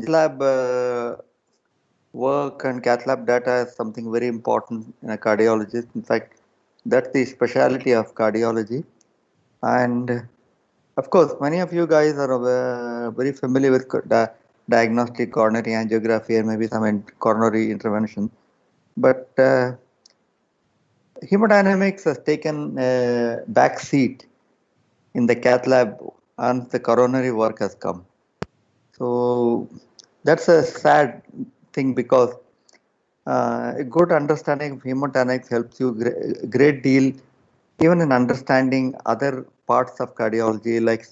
lab work and cath lab data is something very important in a cardiologist. In fact, that's the specialty of cardiology. And of course, many of you guys are very familiar with diagnostic coronary angiography and maybe some coronary intervention. But hemodynamics has taken a back seat in the cath lab and the coronary work has come. So that's a sad thing because a good understanding of hemodynamics helps you a great deal even in understanding other parts of cardiology like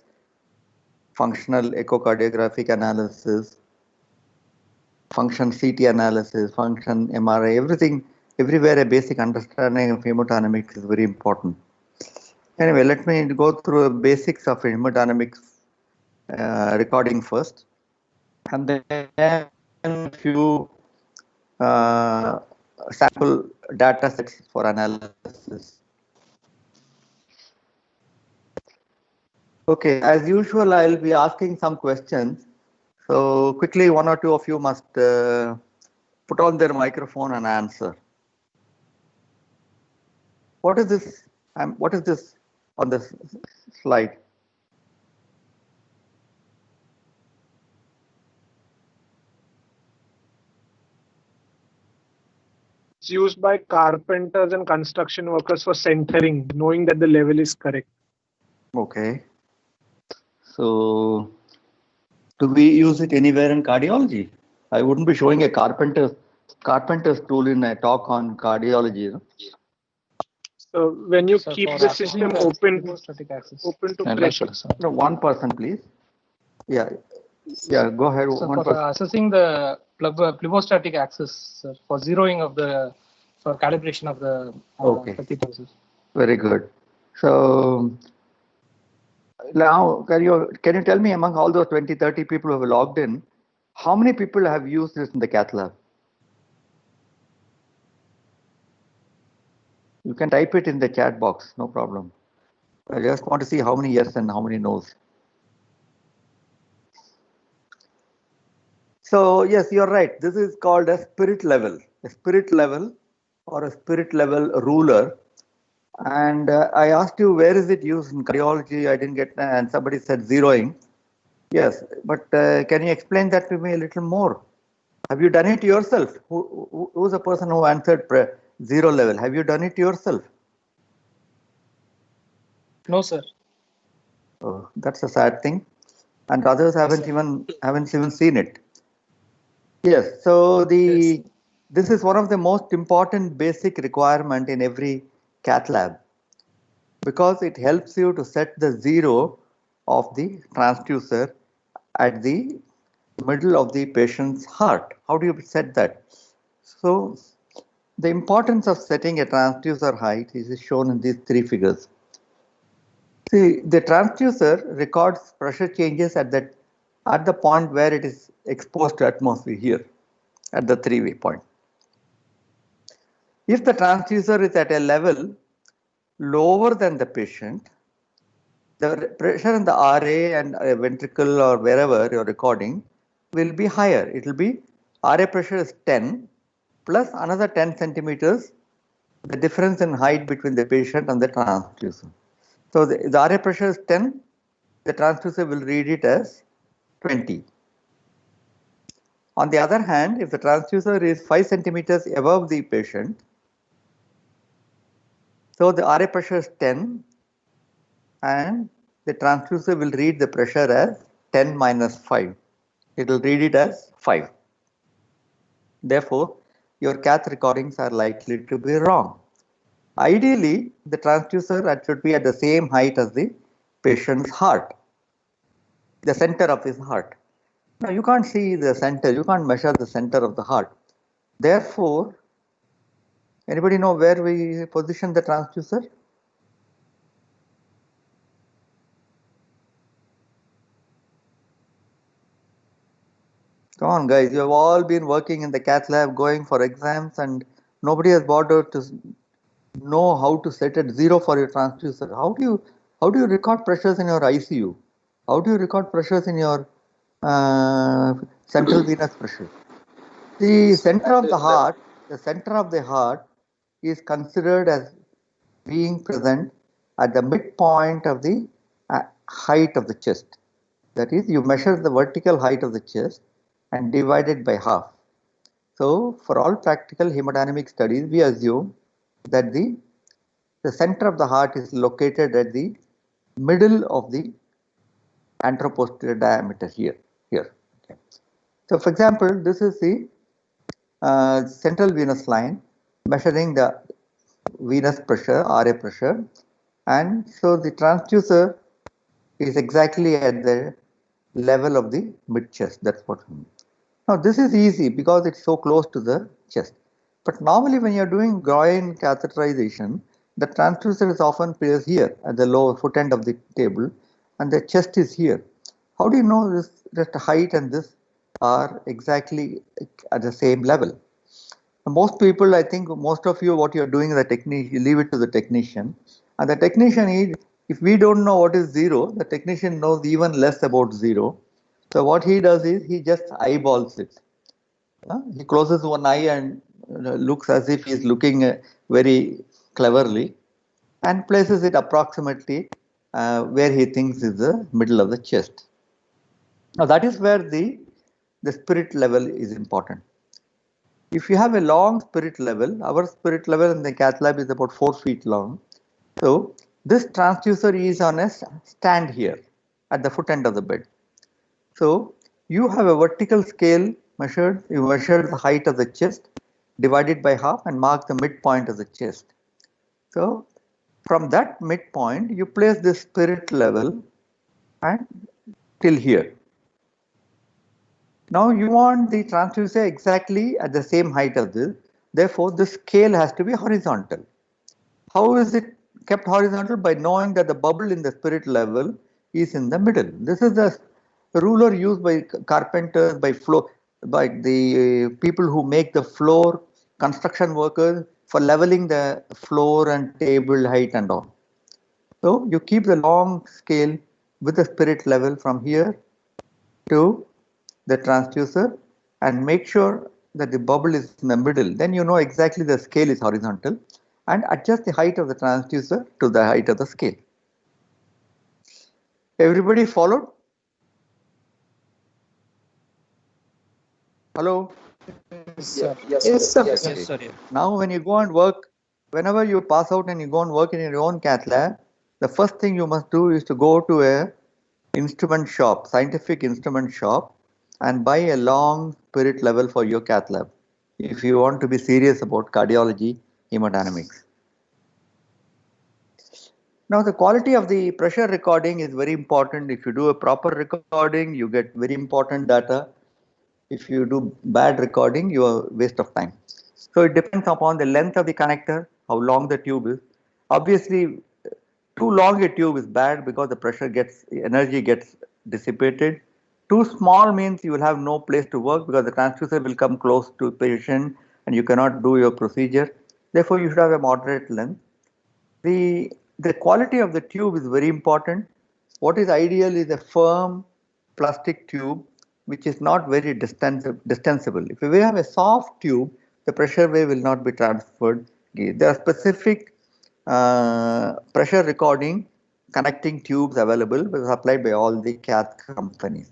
functional echocardiographic analysis, function CT analysis, function MRI, everything, everywhere a basic understanding of hemodynamics is very important. Anyway, let me go through the basics of hemodynamics recording first, and then few sample data sets for analysis. Okay, as usual, I'll be asking some questions. So quickly, one or two of you must put on their microphone and answer. What is this? What is this on this slide? It's used by carpenters and construction workers for centering, knowing that the level is correct. Okay. So, do we use it anywhere in cardiology? I wouldn't be showing a carpenter's tool in a talk on cardiology. No? So when you keep the system open to pressure. No, one person, please. Yeah, yeah. Go ahead. So for assessing the plebostatic axis, sir, for zeroing of the for calibration of the catheterizers. Very good. So now, can you tell me among all those 20, 30 people who have logged in, how many people have used this in the cath lab? You can type it in the chat box, no problem. I just want to see how many yes and how many no's. So yes, you're right. This is called a spirit level or a spirit level ruler. And I asked you, where is it used in cardiology? I didn't get, and somebody said zeroing. Yes, but can you explain that to me a little more? Have you done it yourself? Who's the person who answered zero level? Have you done it yourself? No, sir. Oh, that's a sad thing. And others haven't even seen it. Yes, so this is one of the most important basic requirement in every cath lab because it helps you to set the zero of the transducer at the middle of the patient's heart. How do you set that? So the importance of setting a transducer height is shown in these three figures. See, the transducer records pressure changes at the point where it is exposed to atmosphere here at the 3-way point. If the transducer is at a level lower than the patient, the pressure in the RA and ventricle or wherever you're recording will be higher. It will be RA pressure is 10 plus another 10 centimeters, the difference in height between the patient and the transducer. So the RA pressure is 10, the transducer will read it as 20. On the other hand, if the transducer is 5 centimeters above the patient, so the RA pressure is 10 and the transducer will read the pressure as 10 minus 5. It will read it as 5. Therefore, your cath recordings are likely to be wrong. Ideally, the transducer should be at the same height as the patient's heart, the center of his heart. Now, you can't see the center, you can't measure the center of the heart. Therefore, anybody know where we position the transducer? Come on, guys, you have all been working in the cath lab, going for exams, and nobody has bothered to know how to set it zero for your transducer. How do you record pressures in your ICU? How do you record pressures in your central venous pressure. The center of the heart is considered as being present at the midpoint of the height of the chest. That is, you measure the vertical height of the chest and divide it by half. So, for all practical hemodynamic studies, we assume that the center of the heart is located at the middle of the anteroposterior diameter here. Okay. So, for example, this is the central venous line measuring the venous pressure, RA pressure, and so the transducer is exactly at the level of the mid chest. That's what we mean. Now, this is easy because it's so close to the chest. But normally, when you're doing groin catheterization, the transducer is often placed here at the lower foot end of the table, and the chest is here. How do you know this? That the height and this are exactly at the same level? Most people, I think, most of you, what you're doing, the technique, you leave it to the technician, and the technician is, if we don't know what is zero, the technician knows even less about zero. So what he does is he just eyeballs it. He closes one eye and looks as if he's looking very cleverly and places it approximately where he thinks is the middle of the chest. Now that is where the spirit level is important. If you have a long spirit level, our spirit level in the cath lab is about 4 feet long. So this transducer is on a stand here at the foot end of the bed. So you have a vertical scale measured, you measure the height of the chest, divide it by half and mark the midpoint of the chest. So from that midpoint, you place the spirit level and till here. Now you want the transducer exactly at the same height as this. Therefore, the scale has to be horizontal. How is it kept horizontal? By knowing that the bubble in the spirit level is in the middle. This is the ruler used by carpenters, by the people who make the floor, construction workers, for leveling the floor and table height and all. So you keep the long scale with the spirit level from here to the transducer and make sure that the bubble is in the middle. Then you know exactly the scale is horizontal and adjust the height of the transducer to the height of the scale. Everybody followed? Hello? Yes, sir. Yes, sir. Now when you go and work, whenever you pass out and you go and work in your own cath lab, the first thing you must do is to go to a instrument shop, scientific instrument shop, and buy a long spirit level for your cath lab if you want to be serious about cardiology, hemodynamics. Now the quality of the pressure recording is very important. If you do a proper recording, you get very important data. If you do bad recording, you are waste of time. So it depends upon the length of the connector, how long the tube is. Obviously, too long a tube is bad because the energy gets dissipated. Too small means you will have no place to work because the transducer will come close to the patient and you cannot do your procedure. Therefore, you should have a moderate length. The quality of the tube is very important. What is ideal is a firm plastic tube which is not very distensible. If we have a soft tube, the pressure wave will not be transferred. There are specific pressure recording connecting tubes available, but supplied by all the cath companies.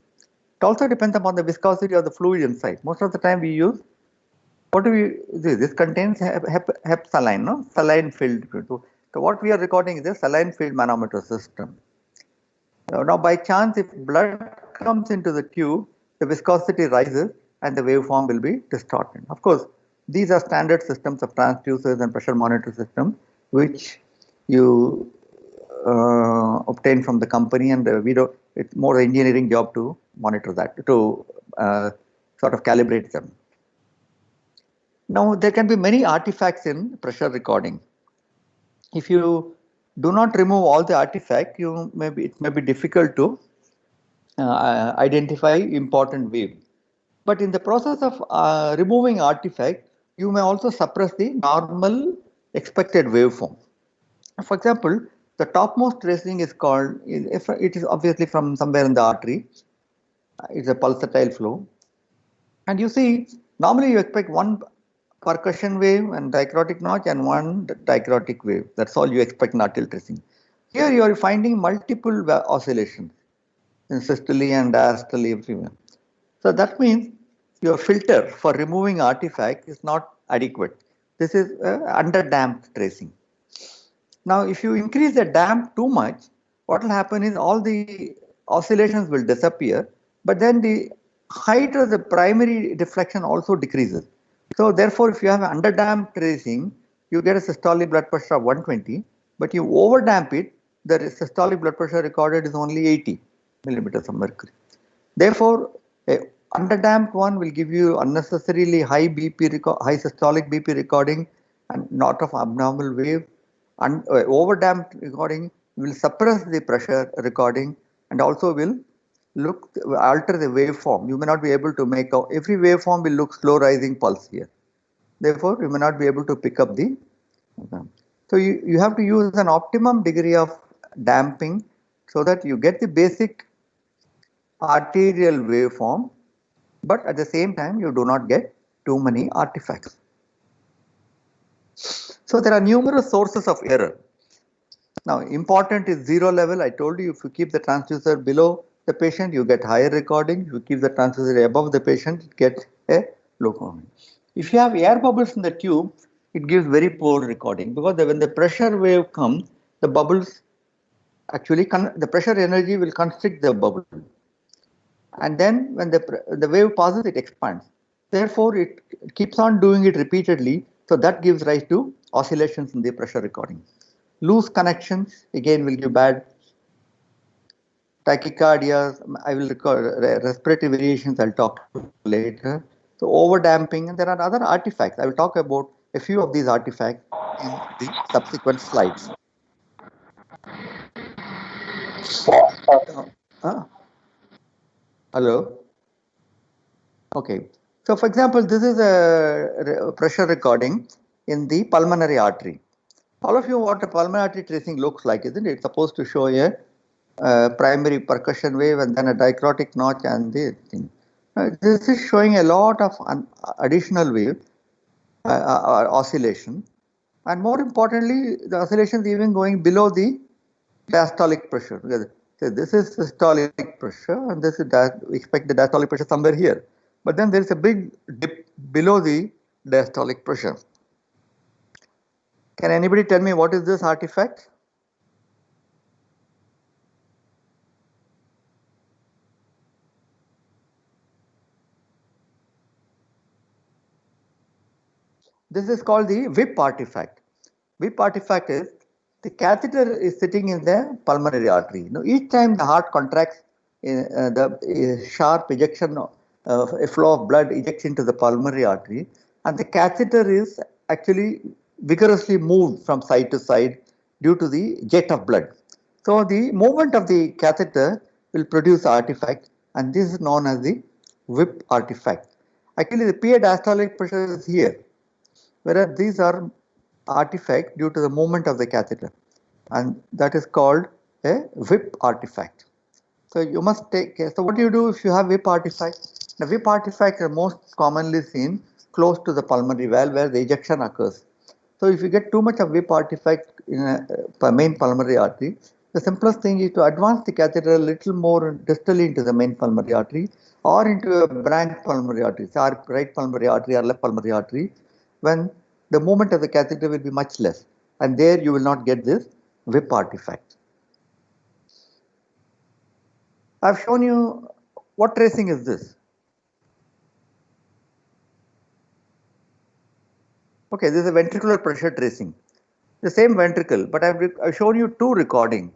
It also depends upon the viscosity of the fluid inside. Most of the time we use, what do we do? This contains hep saline, no? Saline filled. So what we are recording is a saline filled manometer system. Now by chance, if blood comes into the tube, the viscosity rises and the waveform will be distorted. Of course, these are standard systems of transducers and pressure monitor systems which you obtain from the company, and it's more engineering job to monitor that, to sort of calibrate them. Now there can be many artifacts in pressure recording. If you do not remove all the artifacts, it may be difficult to identify important wave. But in the process of removing artifact, you may also suppress the normal expected waveform. For example, the topmost tracing is it is obviously from somewhere in the artery. It's a pulsatile flow. And you see, normally you expect one percussion wave and dichrotic notch and one dichrotic wave. That's all you expect in arterial tracing. Here you are finding multiple oscillations in systole and diastole everywhere. So that means your filter for removing artifact is not adequate. This is under-damped tracing. Now, if you increase the damp too much, what will happen is all the oscillations will disappear, but then the height of the primary deflection also decreases. So therefore, if you have under-damped tracing, you get a systolic blood pressure of 120, but you over-damp it, the systolic blood pressure recorded is only 80 millimeters of mercury. Therefore, a underdamped one will give you unnecessarily high high systolic BP recording and not of abnormal wave. And overdamped recording will suppress the pressure recording and also will alter the waveform. You may not be able to make out, every waveform will look slow rising pulse here. Therefore, you may not be able to pick up the. So you have to use an optimum degree of damping so that you get the basic arterial waveform, but at the same time you do not get too many artifacts. So there are numerous sources of error. Now important is zero level. I told you if you keep the transducer below the patient, you get higher recording. If you keep the transducer above the patient, it gets a low recording. If you have air bubbles in the tube, it gives very poor recording because when the pressure wave comes, the bubbles actually, the pressure energy will constrict the bubble. And then when the wave passes, it expands. Therefore, it keeps on doing it repeatedly. So that gives rise to oscillations in the pressure recording. Loose connections again will give bad tachycardia. I will record respiratory variations. I'll talk later. So over damping, and there are other artifacts. I will talk about a few of these artifacts in the subsequent slides. Hello. Okay. So, for example, this is a pressure recording in the pulmonary artery. All of you know what a pulmonary artery tracing looks like, isn't it? It's supposed to show a primary percussion wave and then a dichrotic notch and the thing. This is showing a lot of additional wave oscillation, and more importantly, the oscillation is even going below the diastolic pressure. So this is systolic pressure, and this is we expect the diastolic pressure somewhere here. But then there is a big dip below the diastolic pressure. Can anybody tell me what is this artifact? This is called the WIP artifact. WIP artifact is the catheter is sitting in the pulmonary artery. Now, each time the heart contracts, the sharp ejection, a flow of blood ejects into the pulmonary artery, and the catheter is actually vigorously moved from side to side due to the jet of blood. So the movement of the catheter will produce artifact, and this is known as the WIP artifact. Actually, the PA diastolic pressure is here, whereas these are artifact due to the movement of the catheter, and that is called a WIP artifact. So you must take care. So what do you do if you have WIP artifact? The WIP artifact are most commonly seen close to the pulmonary valve where the ejection occurs. So if you get too much of WIP artifact in a main pulmonary artery, the simplest thing is to advance the catheter a little more distally into the main pulmonary artery or into a branch pulmonary artery, say right pulmonary artery or left pulmonary artery, when the movement of the catheter will be much less, and there you will not get this WIP artifact. I've shown you what tracing is this. Okay, this is a ventricular pressure tracing. The same ventricle, but I've shown you two recordings.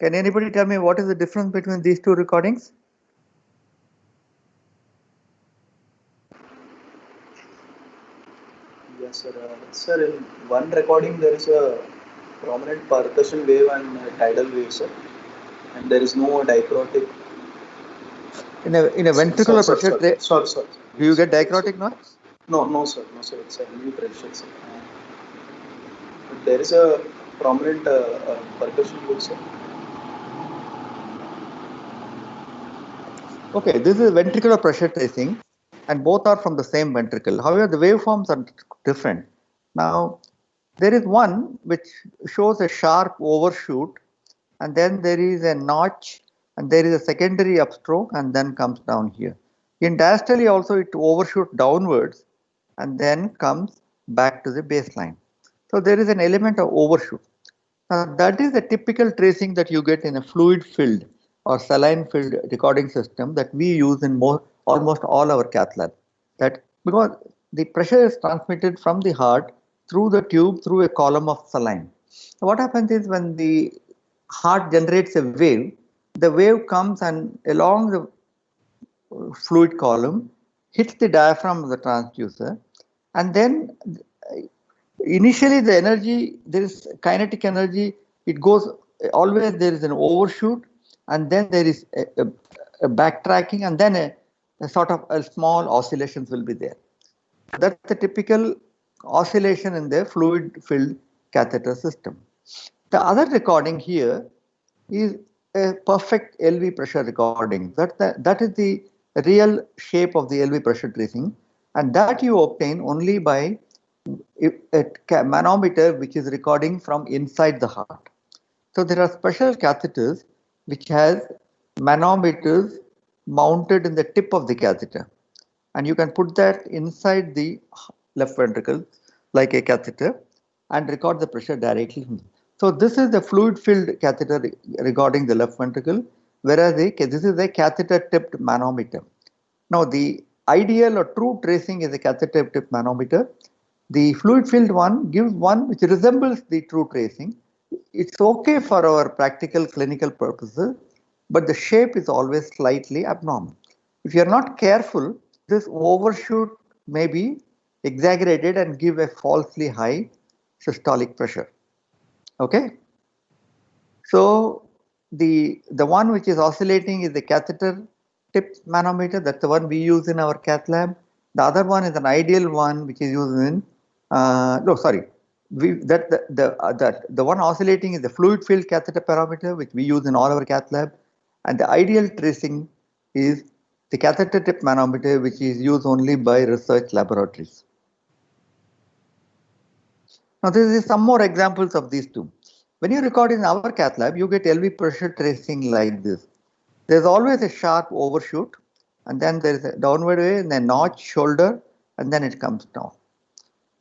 Can anybody tell me what is the difference between these two recordings? Yes, sir. Sir, in one recording there is a prominent percussion wave and tidal wave, sir, and there is no dichrotic. In a ventricular pressure. Sorry. Do you get dichrotic now? No, sir. It's a new pressure, sir. But there is a prominent percussion wave, sir. Okay, this is ventricular pressure tracing. and both are from the same ventricle. However, the waveforms are different. Now, there is one which shows a sharp overshoot, and then there is a notch, and there is a secondary upstroke, and then comes down here. In diastole also it overshoots downwards and then comes back to the baseline. So there is an element of overshoot. Now that is a typical tracing that you get in a fluid filled or saline filled recording system that we use in almost all our cath labs. That because the pressure is transmitted from the heart through the tube through a column of saline. So what happens is when the heart generates a wave, the wave comes and along the fluid column hits the diaphragm of the transducer, and then initially the energy, there is kinetic energy, it goes always, there is an overshoot, and then there is a backtracking, and then a sort of a small oscillations will be there. That's the typical oscillation in the fluid filled catheter system. The other recording here is a perfect LV pressure recording. That is the real shape of the LV pressure tracing, and that you obtain only by a manometer which is recording from inside the heart. So there are special catheters which has manometers mounted in the tip of the catheter, and you can put that inside the left ventricle like a catheter and record the pressure directly. So this is the fluid filled catheter recording the left ventricle, whereas this is a catheter tipped manometer. Now the ideal or true tracing is a catheter tipped manometer. The fluid filled one gives one which resembles the true tracing. It's okay for our practical clinical purposes, but the shape is always slightly abnormal. If you are not careful, this overshoot may be exaggerated and give a falsely high systolic pressure. Okay. So the one which is oscillating is the catheter tip manometer. That's the one we use in our cath lab. The other one is an ideal one which is used in the one oscillating is the fluid filled catheter parameter which we use in all our cath lab, and the ideal tracing is the catheter tip manometer which is used only by research laboratories. Now this is some more examples of these two. When you record in our cath lab, you get LV pressure tracing like this. There's always a sharp overshoot, and then there is a downward wave and a notch shoulder, and then it comes down.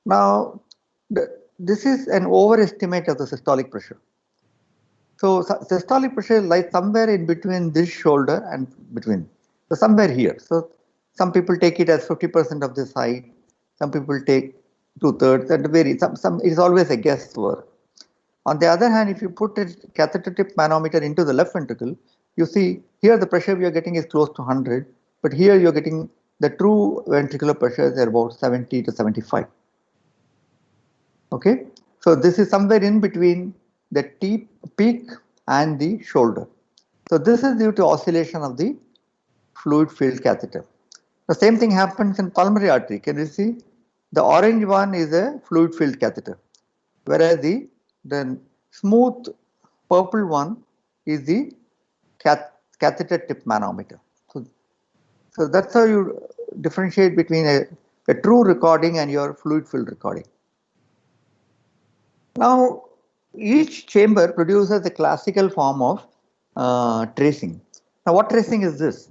Now, this is an overestimate of the systolic pressure. So systolic pressure lies somewhere in between this shoulder and between. So somewhere here. So some people take it as 50% of this height. Some people take 2/3. That varies. It's always a guesswork. On the other hand, if you put a catheter tip manometer into the left ventricle, you see here the pressure we are getting is close to 100, but here you're getting the true ventricular pressure is about 70 to 75. Okay, so this is somewhere in between the peak and the shoulder. So this is due to oscillation of the fluid filled catheter. The same thing happens in pulmonary artery. Can you see? The orange one is a fluid filled catheter, whereas the smooth purple one is the catheter tip manometer. So that's how you differentiate between a true recording and your fluid filled recording. Now, each chamber produces a classical form of tracing. Now, what tracing is this?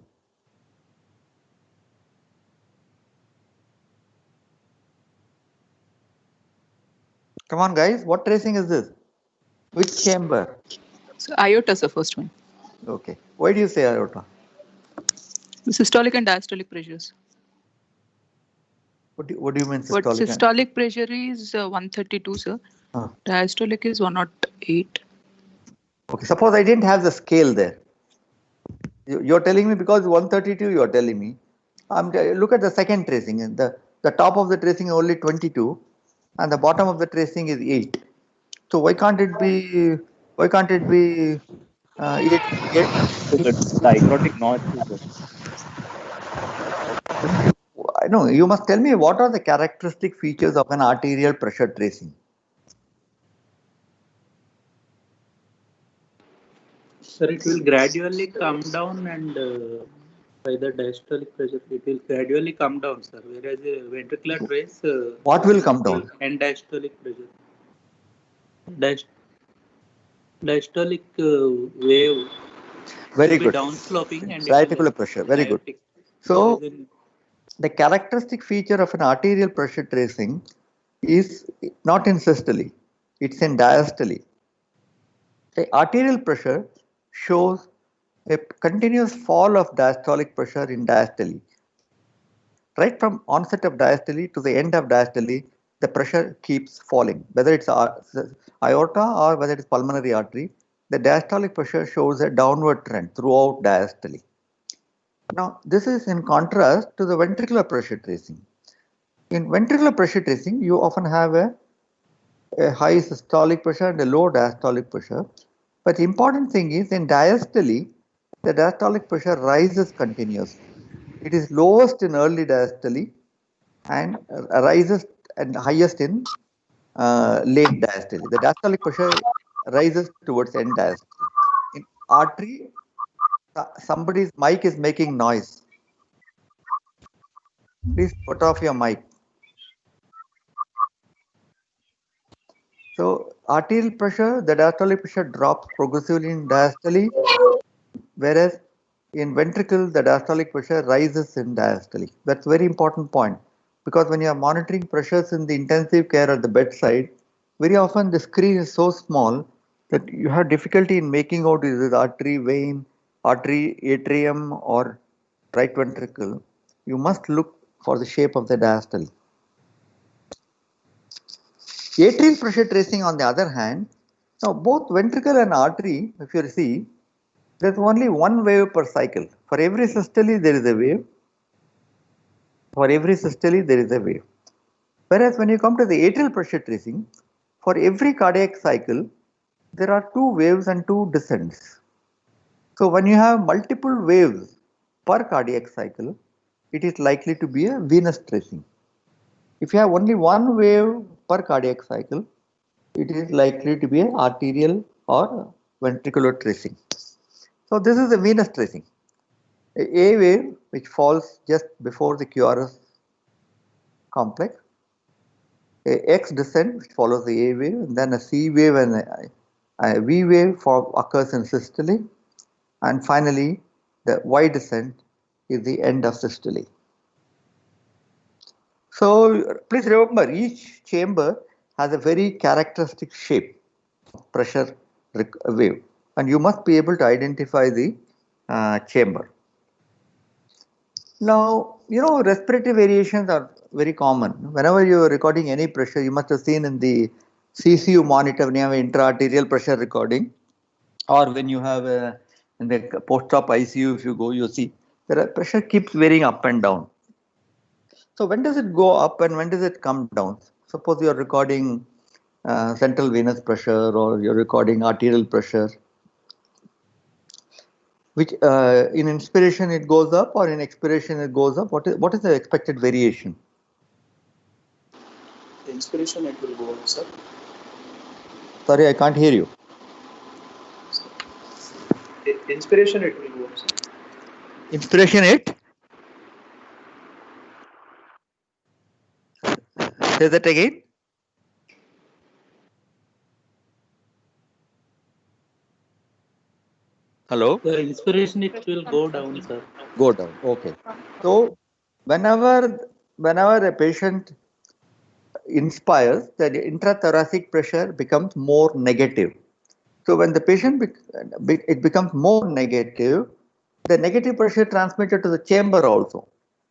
Come on, guys, what tracing is this? Which chamber? So, aorta is the first one. Okay. Why do you say aorta? The systolic and diastolic pressures. What do you mean systolic? But systolic pressure is 132, sir. Diastolic is 108. Okay, suppose I didn't have the scale there. You're telling me because 132 you're telling me. Look at the second tracing. The top of the tracing is only 22 and the bottom of the tracing is 8. So why can't it be 8? Dichrotic notch is No, you must tell me what are the characteristic features of an arterial pressure tracing. Sir, it will gradually come down and by the diastolic pressure, it will gradually come down, sir. Whereas ventricular trace, what will come down? And diastolic pressure. Diastolic wave. Very good. Downsloping and ventricular pressure. Very good. So the characteristic feature of an arterial pressure tracing is not in systole, it's in diastole. The arterial pressure shows a continuous fall of diastolic pressure in diastole. Right from onset of diastole to the end of diastole, the pressure keeps falling. Whether it's aorta or whether it's pulmonary artery, the diastolic pressure shows a downward trend throughout diastole. Now, this is in contrast to the ventricular pressure tracing. In ventricular pressure tracing, you often have a high systolic pressure and a low diastolic pressure. But the important thing is in diastole, the diastolic pressure rises continuously. It is lowest in early diastole and rises and highest in late diastole. The diastolic pressure rises towards end diastole. In artery, somebody's mic is making noise. Please put off your mic. So arterial pressure, the diastolic pressure drops progressively in diastole, whereas in ventricle, the diastolic pressure rises in diastole. That's a very important point, because when you are monitoring pressures in the intensive care at the bedside, very often the screen is so small that you have difficulty in making out is it artery, vein, artery, atrium or right ventricle. You must look for the shape of the diastole. Atrial pressure tracing, on the other hand, now both ventricle and artery, if you see, there's only one wave per cycle. For every systole, there is a wave. For every systole, there is a wave. Whereas when you come to the atrial pressure tracing, for every cardiac cycle, there are two waves and two descents. So when you have multiple waves per cardiac cycle, it is likely to be a venous tracing. If you have only one wave per cardiac cycle, it is likely to be an arterial or ventricular tracing. So this is a venous tracing. A wave which falls just before the QRS complex, a X descent which follows the A wave, and then a C wave and a V wave occurs in systole, and finally the Y descent is the end of systole. So please remember, each chamber has a very characteristic shape, pressure wave, and you must be able to identify the chamber. Now, you know, respiratory variations are very common. Whenever you are recording any pressure, you must have seen in the CCU monitor when you have an intra-arterial pressure recording, or when you have in the post-op ICU, if you go, you see the pressure keeps varying up and down. So when does it go up and when does it come down? Suppose you are recording central venous pressure or you're recording arterial pressure, which in inspiration it goes up or in expiration it goes up. What is the expected variation? Inspiration it will go up, sir. Sorry, I can't hear you. Inspiration it will go up, sir. Inspiration it? Say that again. Hello? The inspiration it will go down, sir. Go down, okay. So whenever a patient inspires, the intrathoracic pressure becomes more negative. So when the patient it becomes more negative, the negative pressure transmitted to the chamber also.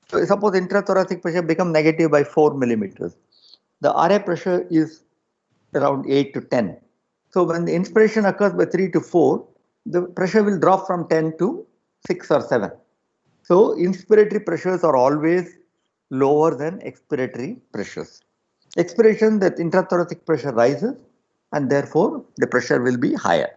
So suppose intrathoracic pressure becomes negative by 4 millimeters. The RA pressure is around 8 to 10. So when the inspiration occurs by 3 to 4, the pressure will drop from 10 to 6 or 7. So inspiratory pressures are always lower than expiratory pressures. Expiration, the intrathoracic pressure rises and therefore the pressure will be higher.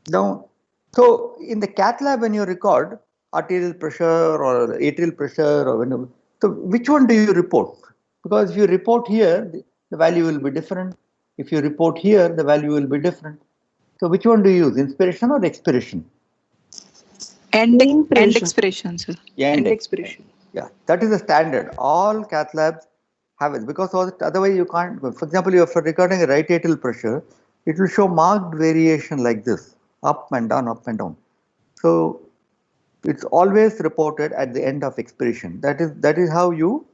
Now, so in the cath lab when you record arterial pressure or atrial pressure or whenever, so which one do you report? Because if you report here, the value will be different. If you report here, the value will be different. So which one do you use, inspiration or expiration? End expiration, sir. End expiration. Yeah, that is the standard. All cath labs have it because otherwise you can't. For example, if you're recording a right atrial pressure, it will show marked variation like this, up and down, up and down. So it's always reported at the end of expiration. That is how you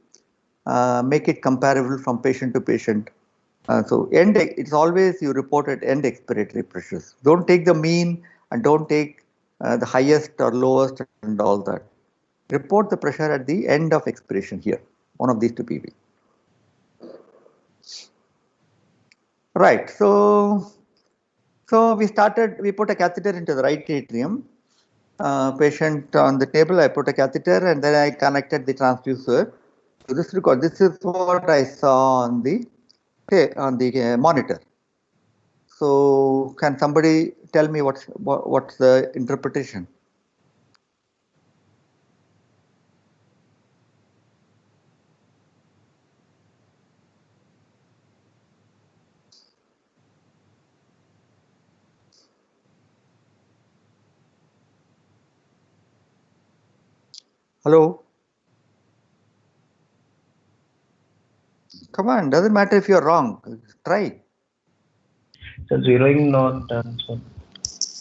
make it comparable from patient to patient. So it's always you report at end expiratory pressures. Don't take the mean and don't take the highest or lowest and all that. Report the pressure at the end of expiration here, one of these two PV. Right, so we put a catheter into the right atrium. Patient on the table, I put a catheter and then I connected the transducer to this record. This is what I saw on the monitor. So can somebody tell me what's the interpretation? Hello? Come on, doesn't matter if you're wrong. Try. So zeroing not done. So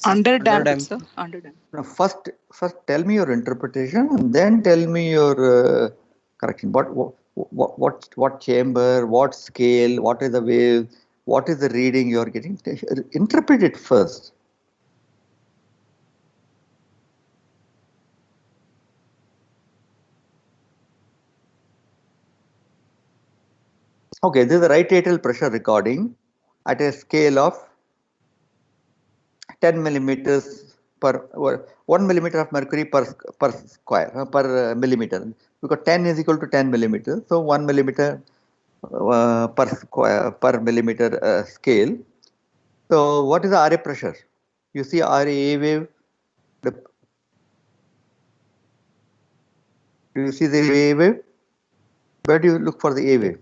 Underdamped, sir. Underdamped. Now first tell me your interpretation and then tell me your correction. What chamber, what scale, what is the wave, what is the reading you are getting? Interpret it first. Okay, this is the right atrial pressure recording at a scale of 10 millimeters per 1 millimeter of mercury per millimeter, because 10 is equal to 10 millimeters. So 1 millimeter per millimeter scale. So what is the RA pressure? You see RA wave. Do you see the A wave? Where do you look for the A wave?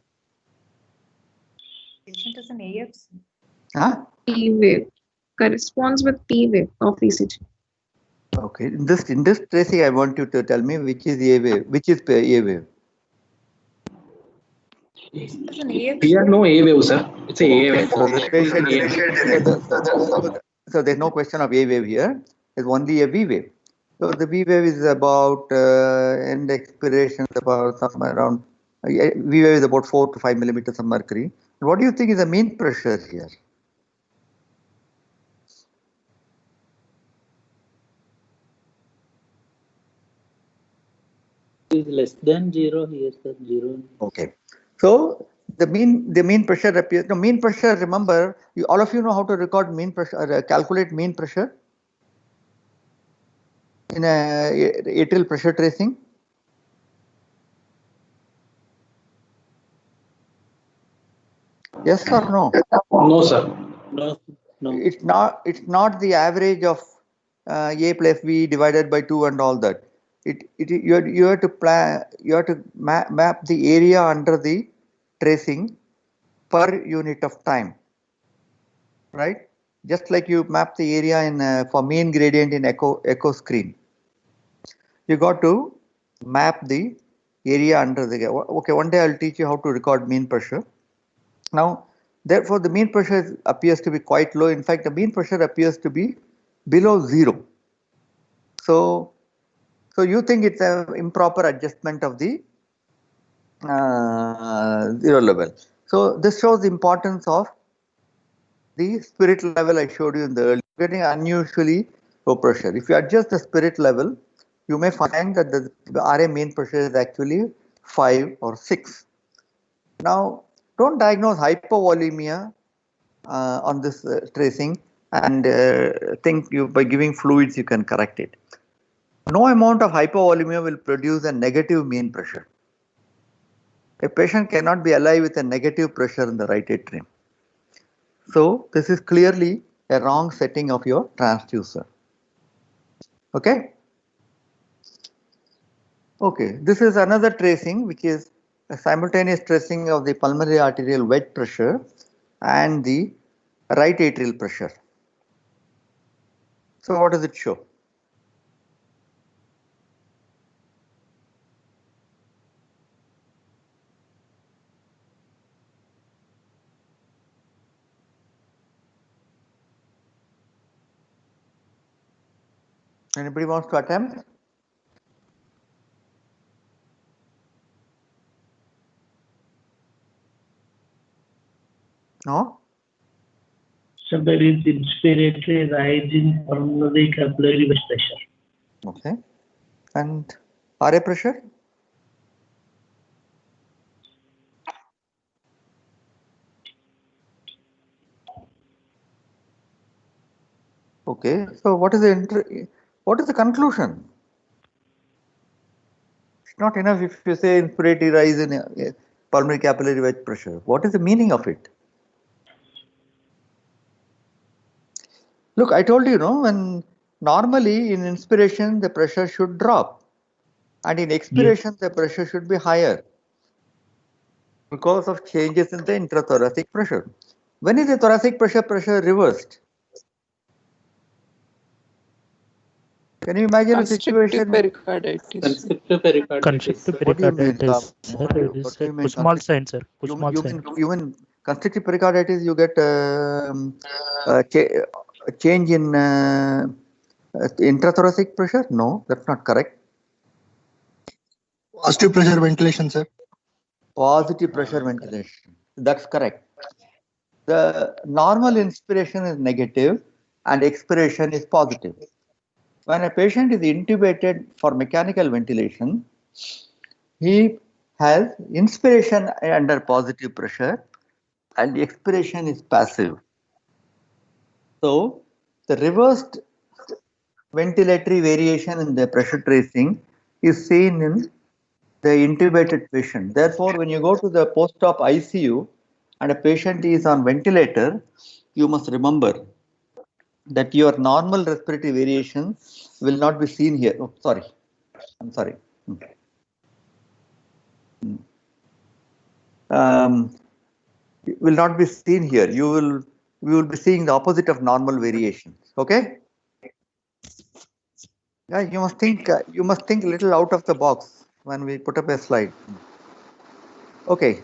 Patient is an AF. Huh? P wave corresponds with P wave of ECG. Okay. In this tracing, I want you to tell me which is A wave, which is A wave. Here no A wave, sir. It's a A wave. So there's no question of A wave here. There's only a V wave. So the V wave is about end expiration about somewhere around. V wave is about 4 to 5 millimeters of mercury. What do you think is the mean pressure here? Is less than 0 here, sir. 0. Okay. So the mean pressure appears. No, mean pressure. Remember, all of you know how to record mean pressure, calculate mean pressure in a atrial pressure tracing. Yes or no? No, sir. No. It's not the average of A plus B divided by 2 and all that. You have to map the area under the tracing per unit of time, right? Just like you map the area in for mean gradient in echo screen. You got to map the area under the. Okay, one day I'll teach you how to record mean pressure. Now, therefore, the mean pressure appears to be quite low. In fact, the mean pressure appears to be below 0. So you think it's an improper adjustment of the 0 level. So this shows the importance of the spirit level I showed you in the early. Getting unusually low pressure. If you adjust the spirit level, you may find that the RA mean pressure is actually 5 or 6. Now, don't diagnose hypovolemia on this tracing and think by giving fluids you can correct it. No amount of hypovolemia will produce a negative mean pressure. A patient cannot be alive with a negative pressure in the right atrium. So this is clearly a wrong setting of your transducer. Okay? Okay, this is another tracing which is a simultaneous tracing of the pulmonary arterial wedge pressure and the right atrial pressure. So what does it show? Anybody wants to attempt? No? So there is inspiratory rise in pulmonary capillary waste pressure. Okay. And RA pressure? Okay. So what is the conclusion? It's not enough if you say inspiratory rise in pulmonary capillary wedge pressure. What is the meaning of it? Look, I told you, when normally in inspiration the pressure should drop, and in expiration the pressure should be higher because of changes in the intrathoracic pressure. When is the thoracic pressure reversed? Can you imagine a situation? Pericarditis. Constrictive pericarditis. What do you mean? What do you mean? Kussmaul sign, sir. Kussmaul sign. You mean constrictive pericarditis? You get a change in intrathoracic pressure? No, that's not correct. Positive pressure ventilation, sir. Positive pressure ventilation. That's correct. The normal inspiration is negative and expiration is positive. When a patient is intubated for mechanical ventilation, he has inspiration under positive pressure and expiration is passive. So the reversed ventilatory variation in the pressure tracing is seen in the intubated patient. Therefore, when you go to the post-op ICU and a patient is on ventilator, you must remember that your normal respiratory variation will not be seen here. Oh, sorry. I'm sorry. Will not be seen here. We will be seeing the opposite of normal variations. Okay? Yeah, you must think a little out of the box when we put up a slide. Okay.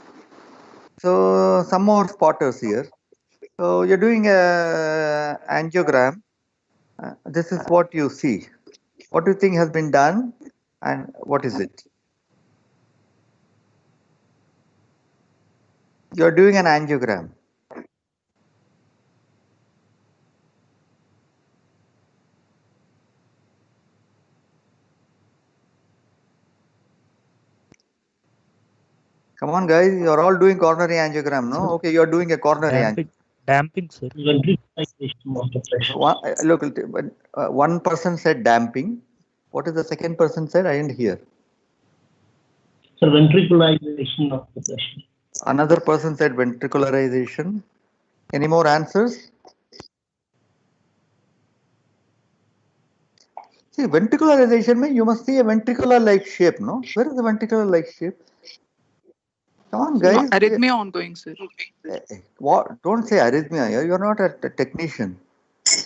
So some more spotters here. So you're doing a angiogram. This is what you see. What do you think has been done and what is it? You're doing an angiogram. Come on, guys, you're all doing coronary angiogram, no? Okay, you're doing a coronary angiogram. Damping, sir. Look, one person said damping. What is the second person said? I didn't hear. So ventricularization of the pressure. Another person said ventricularization. Any more answers? See, ventricularization, you must see a ventricular-like shape, no? Where is the ventricular-like shape? Come on, guys. Arrhythmia ongoing, sir. What? Don't say arrhythmia here. You're not a technician.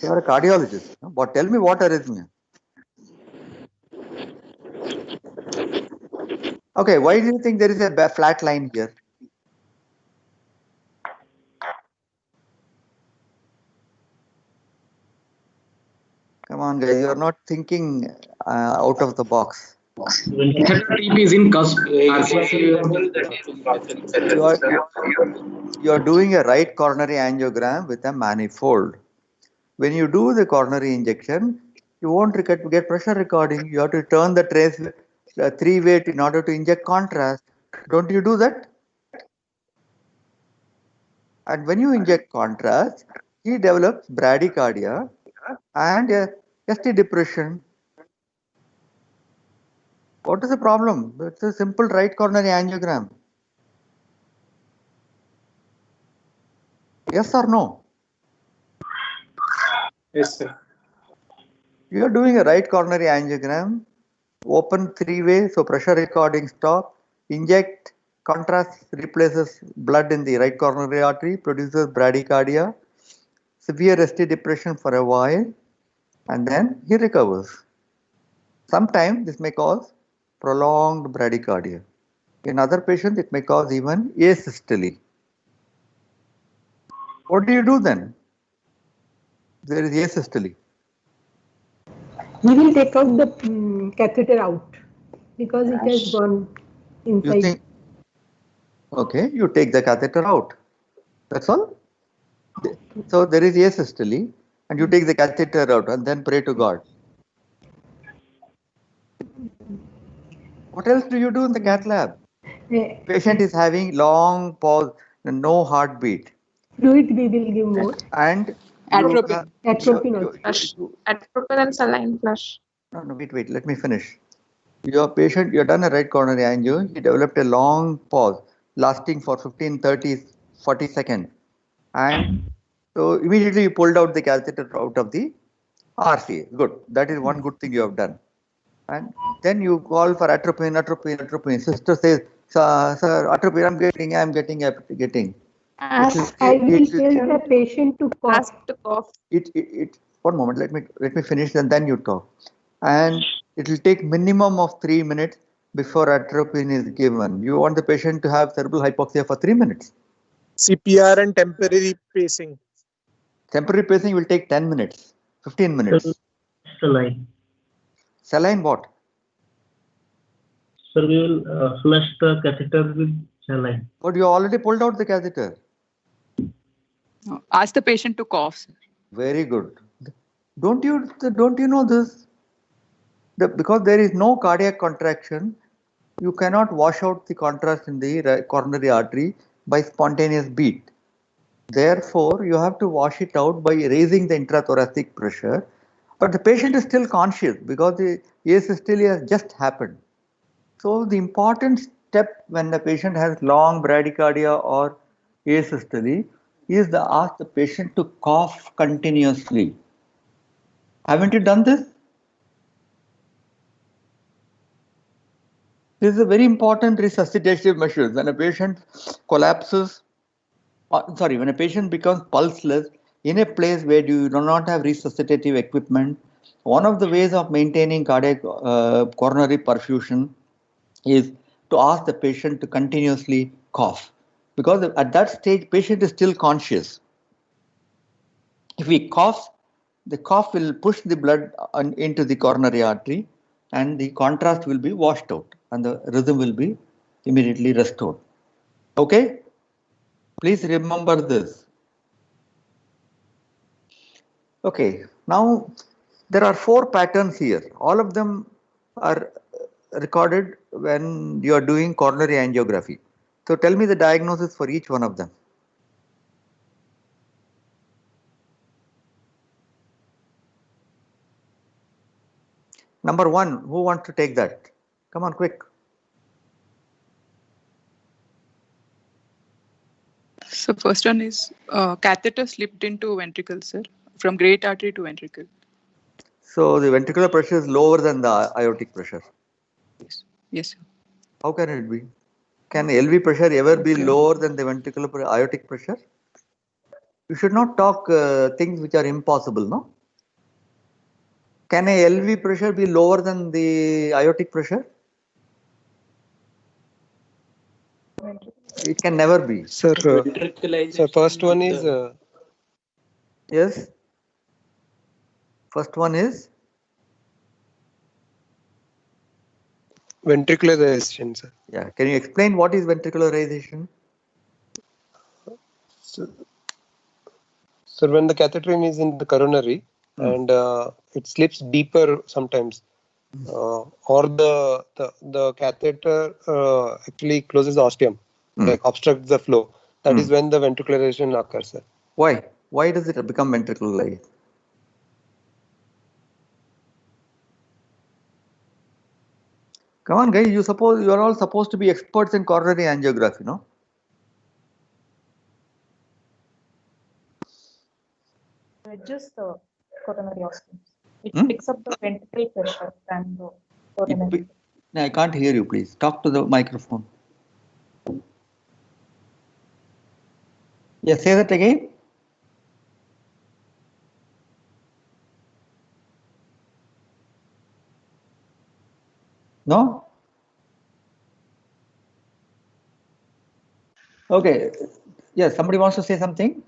You're a cardiologist. No? But tell me what arrhythmia. Okay, why do you think there is a flat line here? Come on, guys. You're not thinking out of the box. TP is in cusp. You are doing a right coronary angiogram with a manifold. When you do the coronary injection, you won't get pressure recording. You have to turn the trace three-way in order to inject contrast. Don't you do that? And when you inject contrast, he develops bradycardia and ST depression. What is the problem? It's a simple right coronary angiogram. Yes or no? Yes, sir. You are doing a right coronary angiogram, open three-way, so pressure recording stop, inject, contrast replaces blood in the right coronary artery, produces bradycardia, severe ST depression for a while, and then he recovers. Sometimes this may cause prolonged bradycardia. In other patients, it may cause even asystole. What do you do then? There is asystole. We will take out the catheter out because it has gone inside. You think? Okay, you take the catheter out. That's all. So there is asystole, and you take the catheter out and then pray to God. What else do you do in the cath lab? Patient is having long pause, no heartbeat. Fluid we will give more. And atropine. Atropine and saline flush. No, wait, let me finish. Your patient, you have done a right coronary angio, he developed a long pause lasting for 15, 30, 40 seconds. And so immediately you pulled out the catheter out of the RCA. Good. That is one good thing you have done. And then you call for atropine. Sister says, sir, atropine, I'm getting. I will tell the patient to cough. Ask to cough. One moment, let me finish and then you talk. And it will take minimum of 3 minutes before atropine is given. You want the patient to have cerebral hypoxia for 3 minutes. CPR and temporary pacing. Temporary pacing will take 10 minutes, 15 minutes. Saline. Saline what? Sir, we will flush the catheter with saline. But you already pulled out the catheter. No, ask the patient to cough, sir. Very good. Don't you know this? Because there is no cardiac contraction, you cannot wash out the contrast in the coronary artery by spontaneous beat. Therefore, you have to wash it out by raising the intrathoracic pressure. But the patient is still conscious because the asystole has just happened. So the important step when the patient has long bradycardia or asystole is to ask the patient to cough continuously. Haven't you done this? This is a very important resuscitative measure. When a patient collapses, when a patient becomes pulseless in a place where you do not have resuscitative equipment, one of the ways of maintaining cardiac coronary perfusion is to ask the patient to continuously cough. Because at that stage, patient is still conscious. If we cough, the cough will push the blood into the coronary artery and the contrast will be washed out and the rhythm will be immediately restored. Okay? Please remember this. Okay, now there are 4 patterns here. All of them are recorded when you are doing coronary angiography. So tell me the diagnosis for each one of them. Number 1, who wants to take that? Come on, quick. So first one is catheter slipped into ventricle, sir, from great artery to ventricle. So the ventricular pressure is lower than the aortic pressure. Yes, sir. How can it be? Can LV pressure ever be lower than the ventricular aortic pressure? You should not talk things which are impossible, no? Can a LV pressure be lower than the aortic pressure? It can never be. Sir, first one is... Yes? First one is? Ventricularization, sir. Yeah. Can you explain what is ventricularization? So when the catheter is in the coronary and it slips deeper sometimes, or the catheter actually closes the ostium, like obstructs the flow. That is when the ventricularization occurs, sir. Why? Why does it become ventricularized? Come on, guys. You are all supposed to be experts in coronary angiography, no? Just the coronary ostium. It picks up the ventricle pressure and the coronary. I can't hear you. Please talk to the microphone. Yes, say that again. No? Okay. Yes, somebody wants to say something?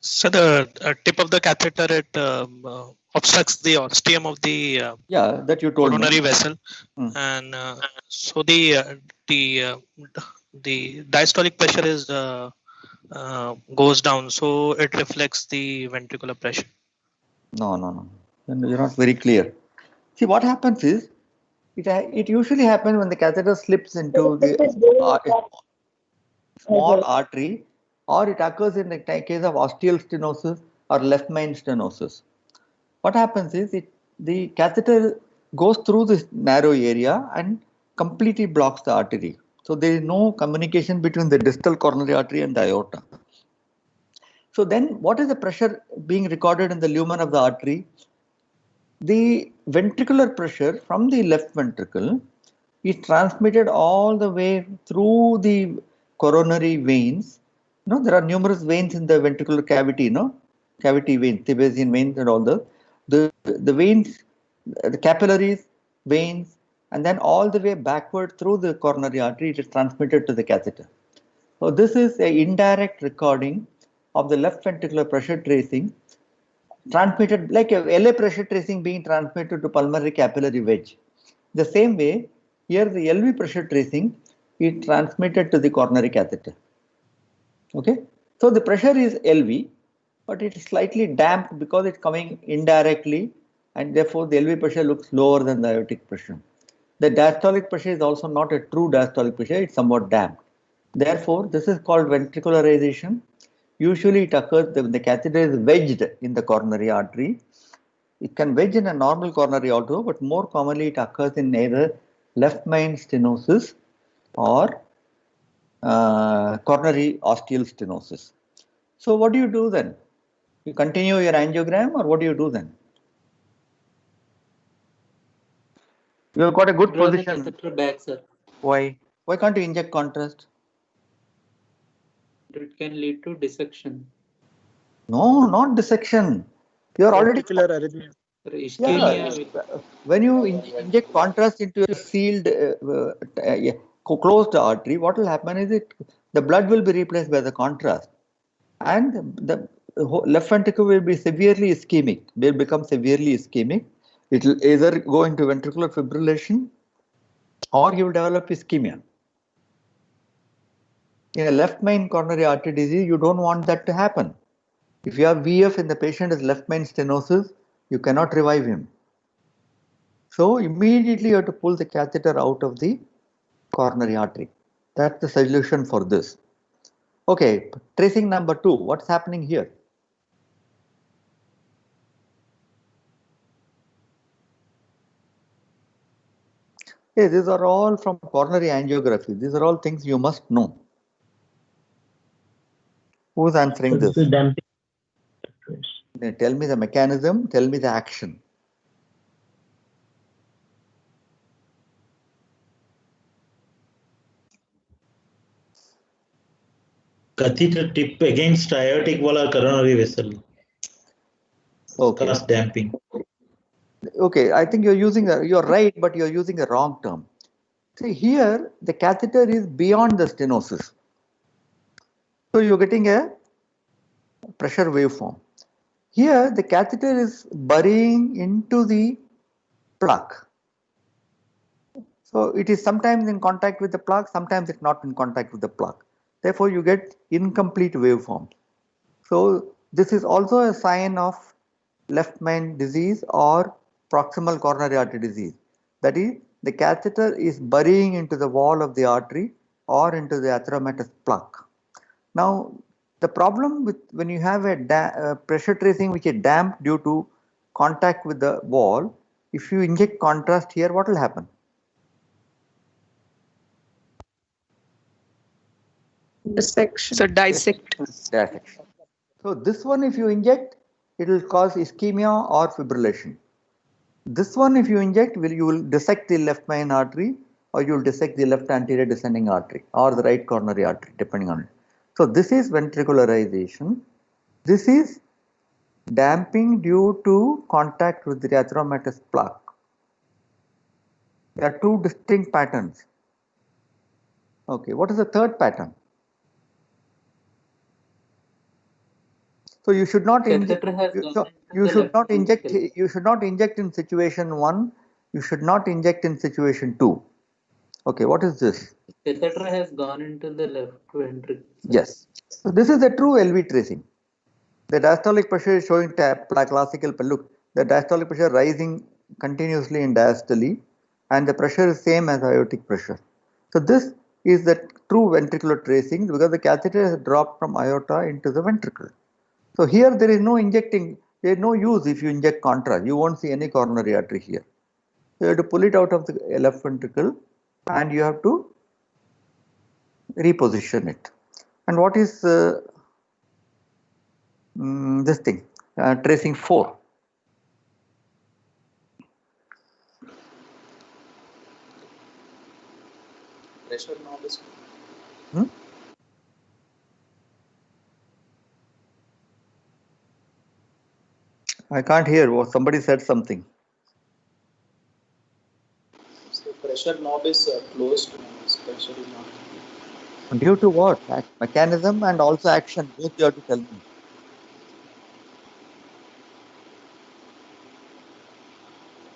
So the tip of the catheter, it obstructs the ostium of the that you told coronary me. vessel, and so the diastolic pressure is goes down, so it reflects the ventricular pressure. No. You're not very clear. See, what happens is, it usually happens when the catheter slips into the small artery, or it occurs in the case of ostial stenosis or left main stenosis. What happens is, the catheter goes through this narrow area and completely blocks the artery. So there is no communication between the distal coronary artery and the aorta. So then what is the pressure being recorded in the lumen of the artery? The ventricular pressure from the left ventricle is transmitted all the way through the coronary veins. There are numerous veins in the ventricular cavity, cavity veins, Thebesian veins and all the veins, the capillaries, veins, and then all the way backward through the coronary artery, it is transmitted to the catheter. So this is an indirect recording of the left ventricular pressure tracing, transmitted like a LA pressure tracing being transmitted to pulmonary capillary wedge. The same way, here the LV pressure tracing is transmitted to the coronary catheter. Okay, so the pressure is LV, but it is slightly damped because it's coming indirectly, and therefore the LV pressure looks lower than the aortic pressure. The diastolic pressure is also not a true diastolic pressure, it's somewhat damped. Therefore, this is called ventricularization. Usually it occurs when the catheter is wedged in the coronary artery. It can wedge in a normal coronary also, but more commonly it occurs in either left main stenosis or coronary ostial stenosis. So what do you do then? You continue your angiogram, or what do you do then? You have got a good Draw position. the catheter back, sir. Why? Why can't you inject contrast? It can lead to dissection. No, not dissection. You are already. Ischemia. When you inject contrast into a sealed, closed artery, what will happen is the blood will be replaced by the contrast, and the left ventricle will be severely ischemic. Will become severely ischemic. It will either go into ventricular fibrillation, or you will develop ischemia. In a left main coronary artery disease, you don't want that to happen. If you have VF and the patient is left main stenosis, you cannot revive him. So immediately you have to pull the catheter out of the coronary artery. That's the solution for this. Okay, tracing number 2, what's happening here? Hey, these are all from coronary angiography. These are all things you must know. Who's answering this? Tell me the mechanism, tell me the action. Catheter tip against aortic wall or coronary vessel. Okay. Cause damping. Okay, I think you're right, but you're using a wrong term. See, here the catheter is beyond the stenosis. So you're getting a pressure waveform. Here the catheter is burying into the plaque. So it is sometimes in contact with the plaque, sometimes it's not in contact with the plaque. Therefore you get incomplete waveform. So this is also a sign of left main disease or proximal coronary artery disease. That is, the catheter is burying into the wall of the artery or into the atheromatous plaque. Now, the problem with when you have a pressure tracing which is damped due to contact with the wall, if you inject contrast here, what will happen? Dissection. So dissect. Dissection. So this one, if you inject, it will cause ischemia or fibrillation. This one, if you inject, you will dissect the left main artery, or you will dissect the left anterior descending artery or the right coronary artery, depending on it. So this is ventricularization. This is damping due to contact with the atheromatous plaque. There are two distinct patterns. Okay, what is the third pattern? So you should not inject. Catheter has gone You into the should left not inject. ventricle. You should not inject in situation 1. You should not inject in situation 2. Okay, what is this? Catheter has gone into the left ventricle. Yes. So this is the true LV tracing. The diastolic pressure is showing classical. Look, the diastolic pressure rising continuously in diastole, and the pressure is same as aortic pressure. So this is the true ventricular tracing because the catheter has dropped from aorta into the ventricle. So here there is no injecting. There is no use if you inject contrast. You won't see any coronary artery here. So you have to pull it out of the left ventricle, and you have to reposition it. And what is this thing? Tracing 4. Pressure knob is. I can't hear. Somebody said something. So pressure knob is closed. Pressure is not. Due to what? Mechanism and also action. Both you have to tell me.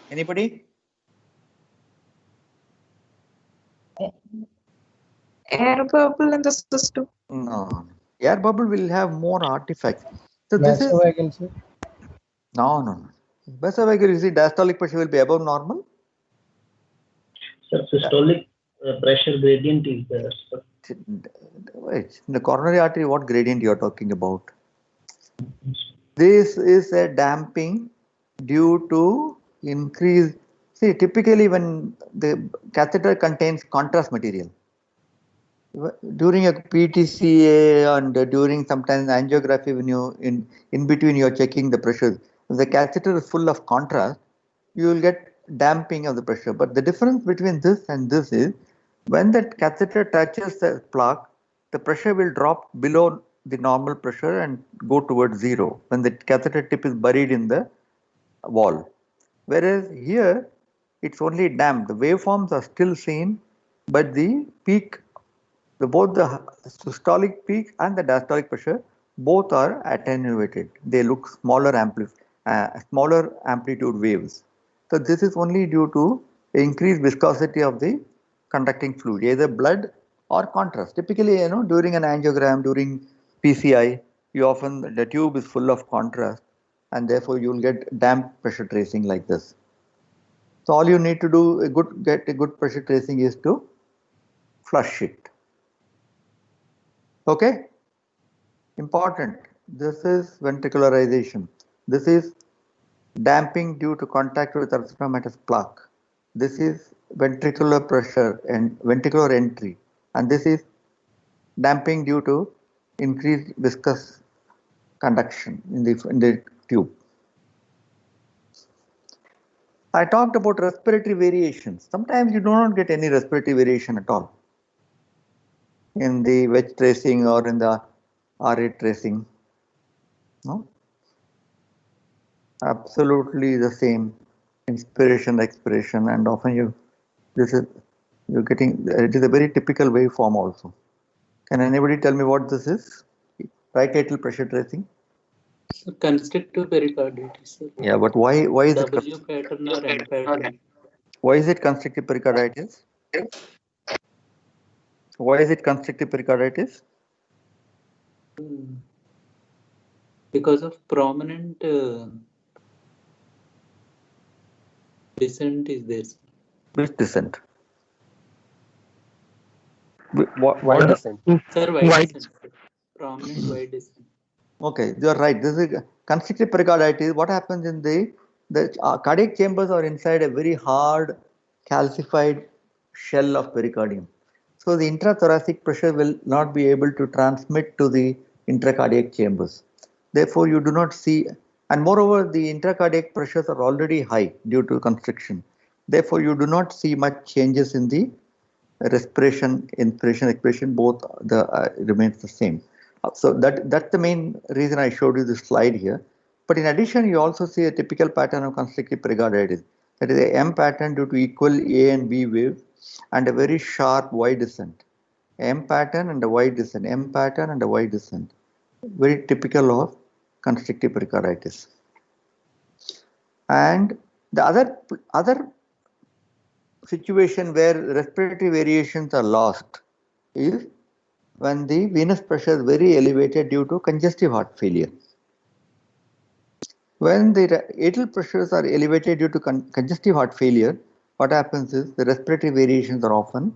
Anybody? Air bubble in the system. No. Air bubble will have more artifacts. So this is. No. Vasovagal, you see, diastolic pressure will be above normal. So systolic pressure gradient is there. Wait, in the coronary artery, what gradient you are talking about? This is a damping due to increase. See, typically when the catheter contains contrast material, during a PTCA and during sometimes angiography, when you in between you are checking the pressure, if the catheter is full of contrast, you will get damping of the pressure. But the difference between this and this is when that catheter touches the plaque, the pressure will drop below the normal pressure and go towards 0 when the catheter tip is buried in the wall. Whereas here it's only damped. The waveforms are still seen, but the peak, both the systolic peak and the diastolic pressure, both are attenuated. They look smaller amplitude waves. So this is only due to increased viscosity of the conducting fluid, either blood or contrast. Typically, during an angiogram, during PCI, the tube is full of contrast, and therefore you will get damp pressure tracing like this. So all you need to do get a good pressure tracing is to flush it. Okay? Important. This is ventricularization. This is damping due to contact with erythromatous plaque. This is ventricular pressure and ventricular entry. And this is damping due to increased viscous conduction in the tube. I talked about respiratory variations. Sometimes you do not get any respiratory variation at all in the wedge tracing or in the RA tracing. No? Absolutely the same. Inspiration, expiration, and often you're getting, it is a very typical waveform also. Can anybody tell me what this is? Right atrial pressure tracing? So constrictive pericarditis. Yeah, but why is W it pattern or M pattern? Why is it constrictive pericarditis? Why is it constrictive pericarditis? Because of prominent descent is there. Which descent? Wide descent. Sir, wide descent. Prominent wide descent. Okay, you are right. This is constrictive pericarditis. What happens in the cardiac chambers are inside a very hard calcified shell of pericardium. So the intrathoracic pressure will not be able to transmit to the intracardiac chambers. Therefore, you do not see, and moreover, the intracardiac pressures are already high due to constriction. Therefore, you do not see much changes in the respiration, inspiration, expiration, both remains the same. So that's the main reason I showed you this slide here. But in addition, you also see a typical pattern of constrictive pericarditis. That is a M pattern due to equal A and B waves and a very sharp Y descent. M pattern and a Y descent, M pattern and a Y descent. Very typical of constrictive pericarditis. And the other situation where respiratory variations are lost is when the venous pressure is very elevated due to congestive heart failure. When the atrial pressures are elevated due to congestive heart failure, what happens is the respiratory variations are often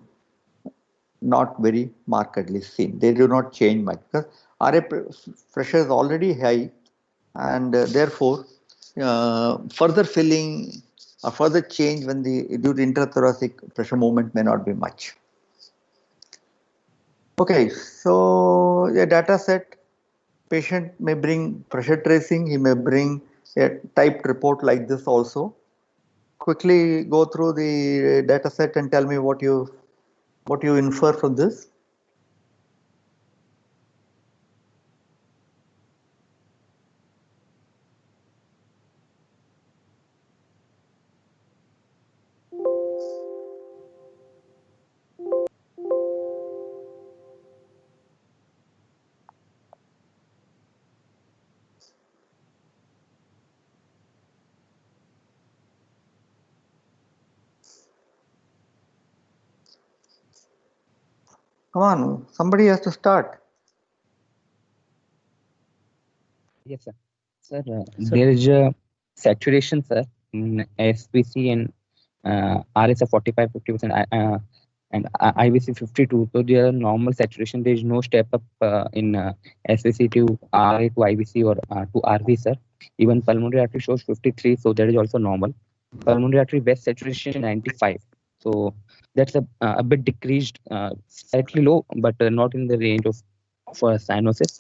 not very markedly seen. They do not change much because RA pressure is already high, and therefore further filling or further change when due to intrathoracic pressure movement may not be much. Okay, so a data set, patient may bring pressure tracing, he may bring a typed report like this also. Quickly go through the data set and tell me what you infer from this. Come on, somebody has to start. Yes, sir. Sir, there is a saturation, sir, in SVC and RS of 45-50%, and IVC 52. So there are normal saturation. There is no step up in SVC to RA to IVC or to RV, sir. Even pulmonary artery shows 53, so that is also normal. Pulmonary artery best saturation 95. So that's a bit decreased, slightly low, but not in the range of cyanosis.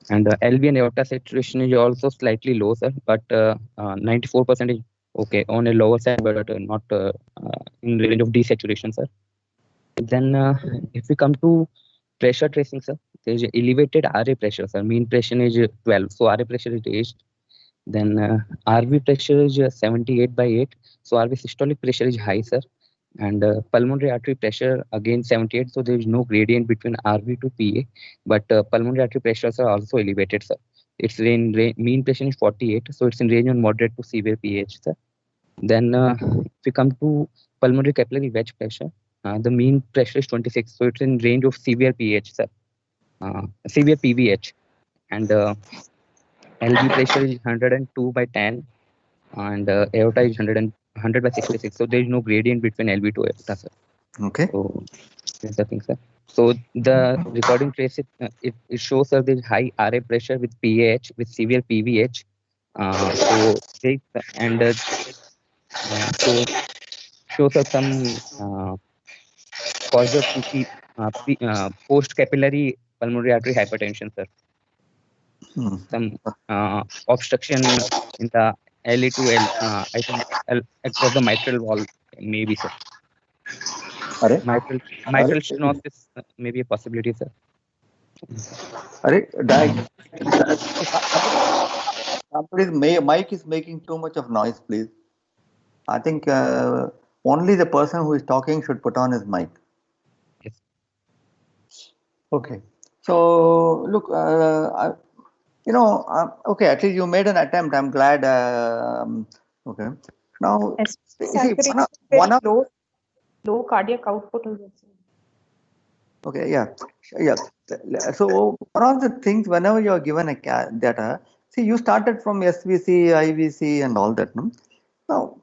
And LV and aorta saturation is also slightly low, sir, but 94% is okay on a lower side, but not in the range of desaturation, sir. Then if we come to pressure tracing, sir, there is elevated RA pressure, sir. Mean pressure is 12, so RA pressure is raised. Then RV pressure is 78/8, so RV systolic pressure is high, sir. And pulmonary artery pressure again 78, so there is no gradient between RV to PA, but pulmonary artery pressures are also elevated, sir. Its mean pressure is 48, so it's in range of moderate to severe PH, sir. Then if we come to pulmonary capillary wedge pressure, the mean pressure is 26, so it's in range of severe PH, sir. Severe PVH. And LV pressure is 102/10, and aorta is 100/66, so there is no gradient between LV to aorta, sir. Okay. So that's the thing, sir. So the recording trace it shows that there is high RA pressure with PAH with severe PVH. So they and so shows us some cause of post capillary pulmonary artery hypertension, sir. Some obstruction in the LA to L, I think across the mitral wall, maybe, sir. Mitral stenosis may be a possibility, sir. Somebody's mic is making too much of noise, please. I think only the person who is talking should put on his mic. Yes. Okay. So look, okay, at least you made an attempt. I'm glad. Okay. Now, see, one of low cardiac output is also. Okay, yeah. So one of the things, whenever you are given a data, see, you started from SVC, IVC, and all that. No? Now,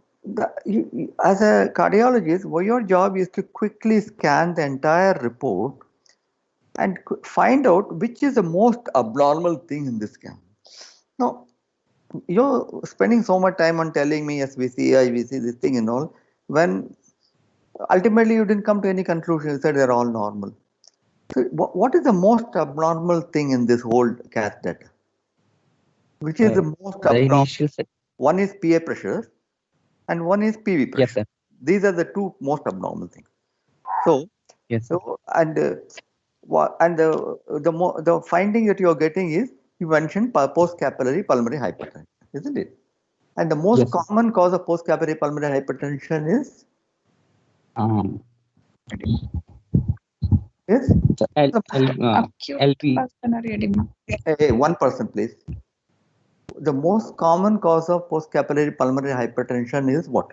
as a cardiologist, your job is to quickly scan the entire report and find out which is the most abnormal thing in this scan. Now, you're spending so much time on telling me SVC, IVC, this thing and all, when ultimately you didn't come to any conclusion. You said they're all normal. So what is the most abnormal thing in this whole cath data? Which is the most abnormal? One is PA pressure and one is PV pressure. Yes, sir. These are the two most abnormal things. So, yes, sir. So the finding that you are getting is, you mentioned post-capillary pulmonary hypertension, isn't it? And the most common cause of post-capillary pulmonary hypertension is? Yes? LP. Hey, 1%, please. The most common cause of post-capillary pulmonary hypertension is what?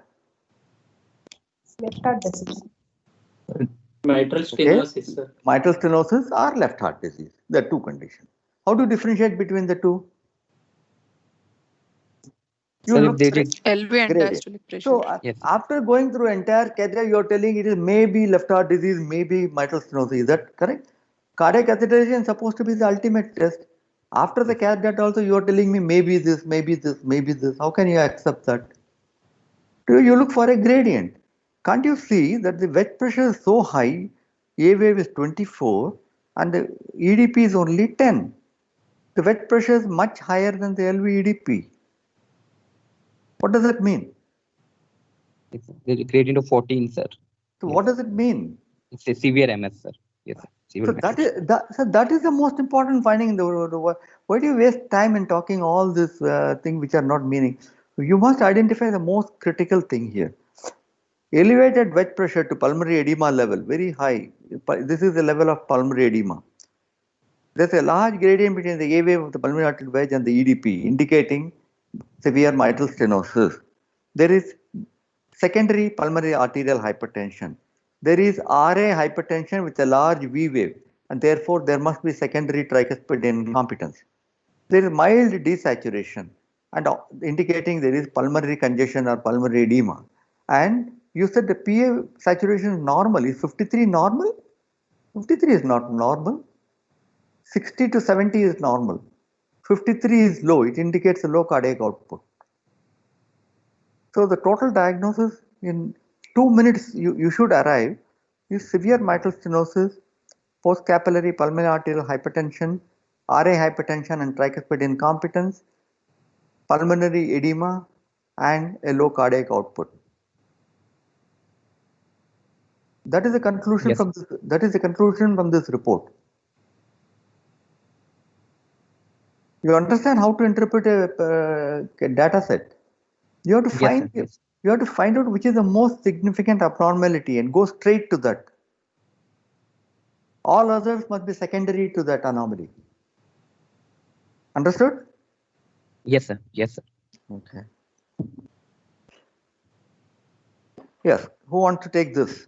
Left heart disease. Mitral stenosis, sir. Mitral stenosis or left heart disease. There are two conditions. How do you differentiate between the two? You Sir, look if they did LV and gradient. diastolic pressure. So Yes. after going through entire catheter, you are telling it is maybe left heart disease, maybe mitral stenosis. Is that correct? Cardiac catheterization is supposed to be the ultimate test. After the cath also, you are telling me maybe this, maybe this, maybe this. How can you accept that? Do you look for a gradient? Can't you see that the wedge pressure is so high, A wave is 24 and the EDP is only 10. The wedge pressure is much higher than the LV EDP. What does that mean? It's the gradient of 14, sir. So Yes. what does it mean? It's a severe MS, sir. Yes, sir. Severe So MS. that is the most important finding in the world. Why do you waste time in talking all this thing which are not meaning? You must identify the most critical thing here. Elevated wedge pressure to pulmonary edema level, very high. This is the level of pulmonary edema. There's a large gradient between the A wave of the pulmonary arterial wedge and the EDP, indicating severe mitral stenosis. There is secondary pulmonary arterial hypertension. There is RA hypertension with a large V wave, and therefore there must be secondary tricuspid incompetence. There is mild desaturation, and indicating there is pulmonary congestion or pulmonary edema. And you said the PA saturation is normal. Is 53 normal? 53 is not normal. 60 to 70 is normal. 53 is low. It indicates a low cardiac output. So the total diagnosis in 2 minutes you should arrive is severe mitral stenosis, post-capillary pulmonary arterial hypertension, RA hypertension and tricuspid incompetence, pulmonary edema, and a low cardiac output. That is the conclusion from this. That is the conclusion from this report. You understand how to interpret a data set. You have to find you have to find out which is the most significant abnormality and go straight to that. All others must be secondary to that anomaly. Understood? Yes, sir. Yes, sir. Okay. Yes. Who wants to take this?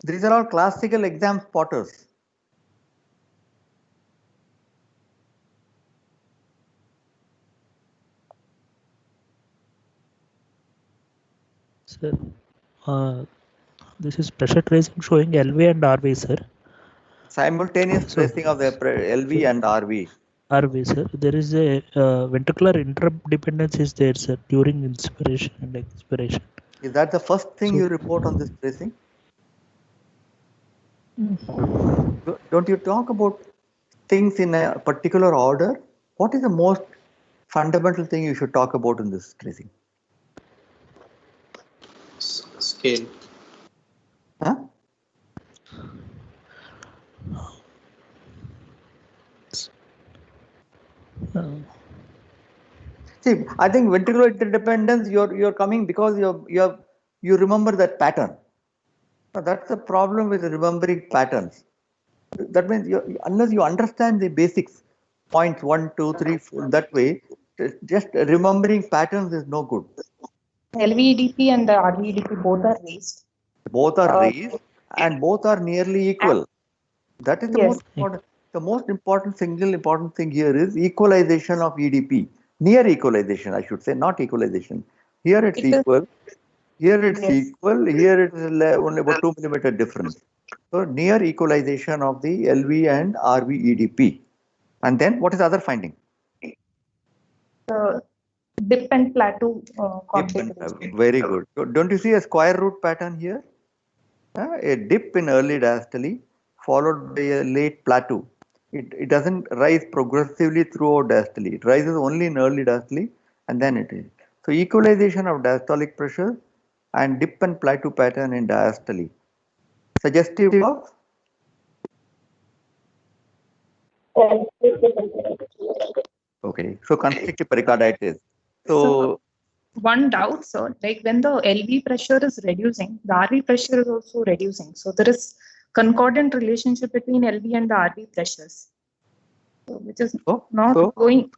These are all classical exam spotters. Sir, this is pressure tracing showing LV and RV, sir. Simultaneous tracing of the LV and RV. RV, sir. There is a ventricular interdependence is there, sir, during inspiration and expiration. Is that the first thing you report on this tracing? Don't you talk about things in a particular order? What is the most fundamental thing you should talk about in this tracing? Scale. Huh? See, I think ventricular interdependence. You're coming because you remember that pattern. Now, that's the problem with remembering patterns. That means unless you understand the basics, points 1, 2, 3, 4, that way, just remembering patterns is no good. LVEDP and the RVEDP both are raised. Both are raised and both are nearly equal. That is the most important. The most important single important thing here is equalization of EDP. Near equalization, I should say, not equalization. Here it's equal. Here it's equal. Here it is only about 2 millimeter difference. So near equalization of the LV and RV EDP. And then what is the other finding? The dip and plateau very good. So don't you see a square root pattern here? A dip in early diastole followed by a late plateau. It doesn't rise progressively throughout diastole. It rises only in early diastole and then it is. So equalization of diastolic pressure and dip and plateau pattern in diastole. Suggestive of? Okay, so constrictive pericarditis. So one doubt, sir, like when the LV pressure is reducing, the RV pressure is also reducing. So there is concordant relationship between LV and the RV pressures, so which is not going.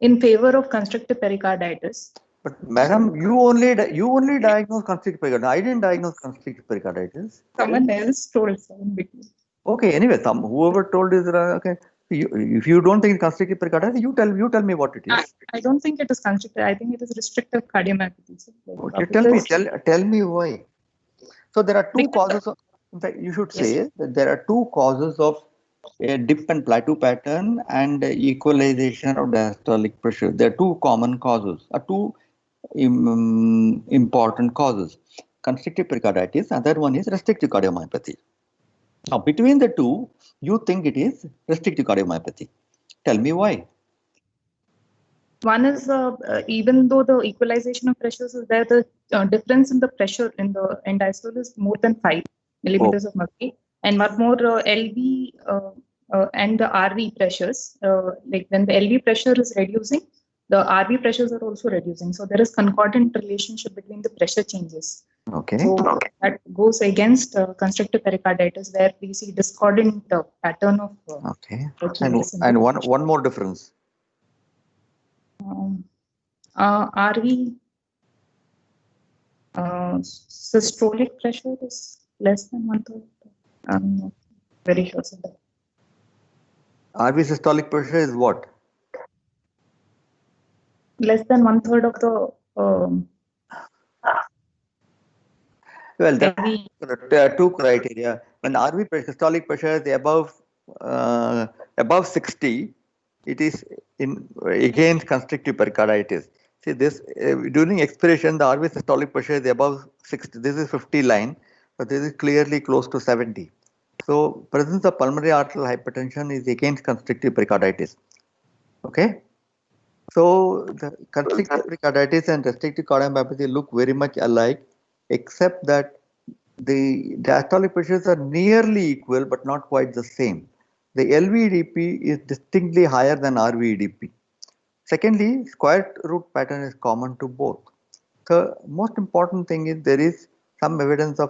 in favor of constrictive pericarditis. But madam, you only diagnose constrictive pericarditis. I didn't diagnose constrictive pericarditis. Someone else told so in between. Okay. Anyway, whoever told is okay. If you don't think constrictive pericarditis, you tell me what it is. I don't think it is constrictive. I think it is restrictive cardiomyopathy. Okay, tell me why. So there are two causes of, in fact, you should say that there are two causes of a dip and plateau pattern and equalization of diastolic pressure. There are two common causes, two important causes. Constrictive pericarditis, other one is restrictive cardiomyopathy. Now, between the two, you think it is restrictive cardiomyopathy. Tell me why. One is even though the equalization of pressures is there, the difference in the pressure in the end diastole is more than 5 millimeters of mercury, and much more LV and the RV pressures. Like when the LV pressure is reducing, the RV pressures are also reducing. So there is concordant relationship between the pressure changes. Okay. So that goes against constrictive pericarditis, where we see discordant pattern of. Okay. And one more difference. RV systolic pressure is less than 1/3. I'm not very sure of that. RV systolic pressure is what? Less than 1/3 of the. Well, there are two criteria. When RV systolic pressure is above 60, it is against constrictive pericarditis. See this during expiration, the RV systolic pressure is above 60. This is 50 line, but this is clearly close to 70. So presence of pulmonary arterial hypertension is against constrictive pericarditis. Okay. So the constrictive pericarditis and restrictive cardiomyopathy look very much alike, except that the diastolic pressures are nearly equal but not quite the same. The LVEDP is distinctly higher than RVEDP. Secondly, square root pattern is common to both. The most important thing is there is some evidence of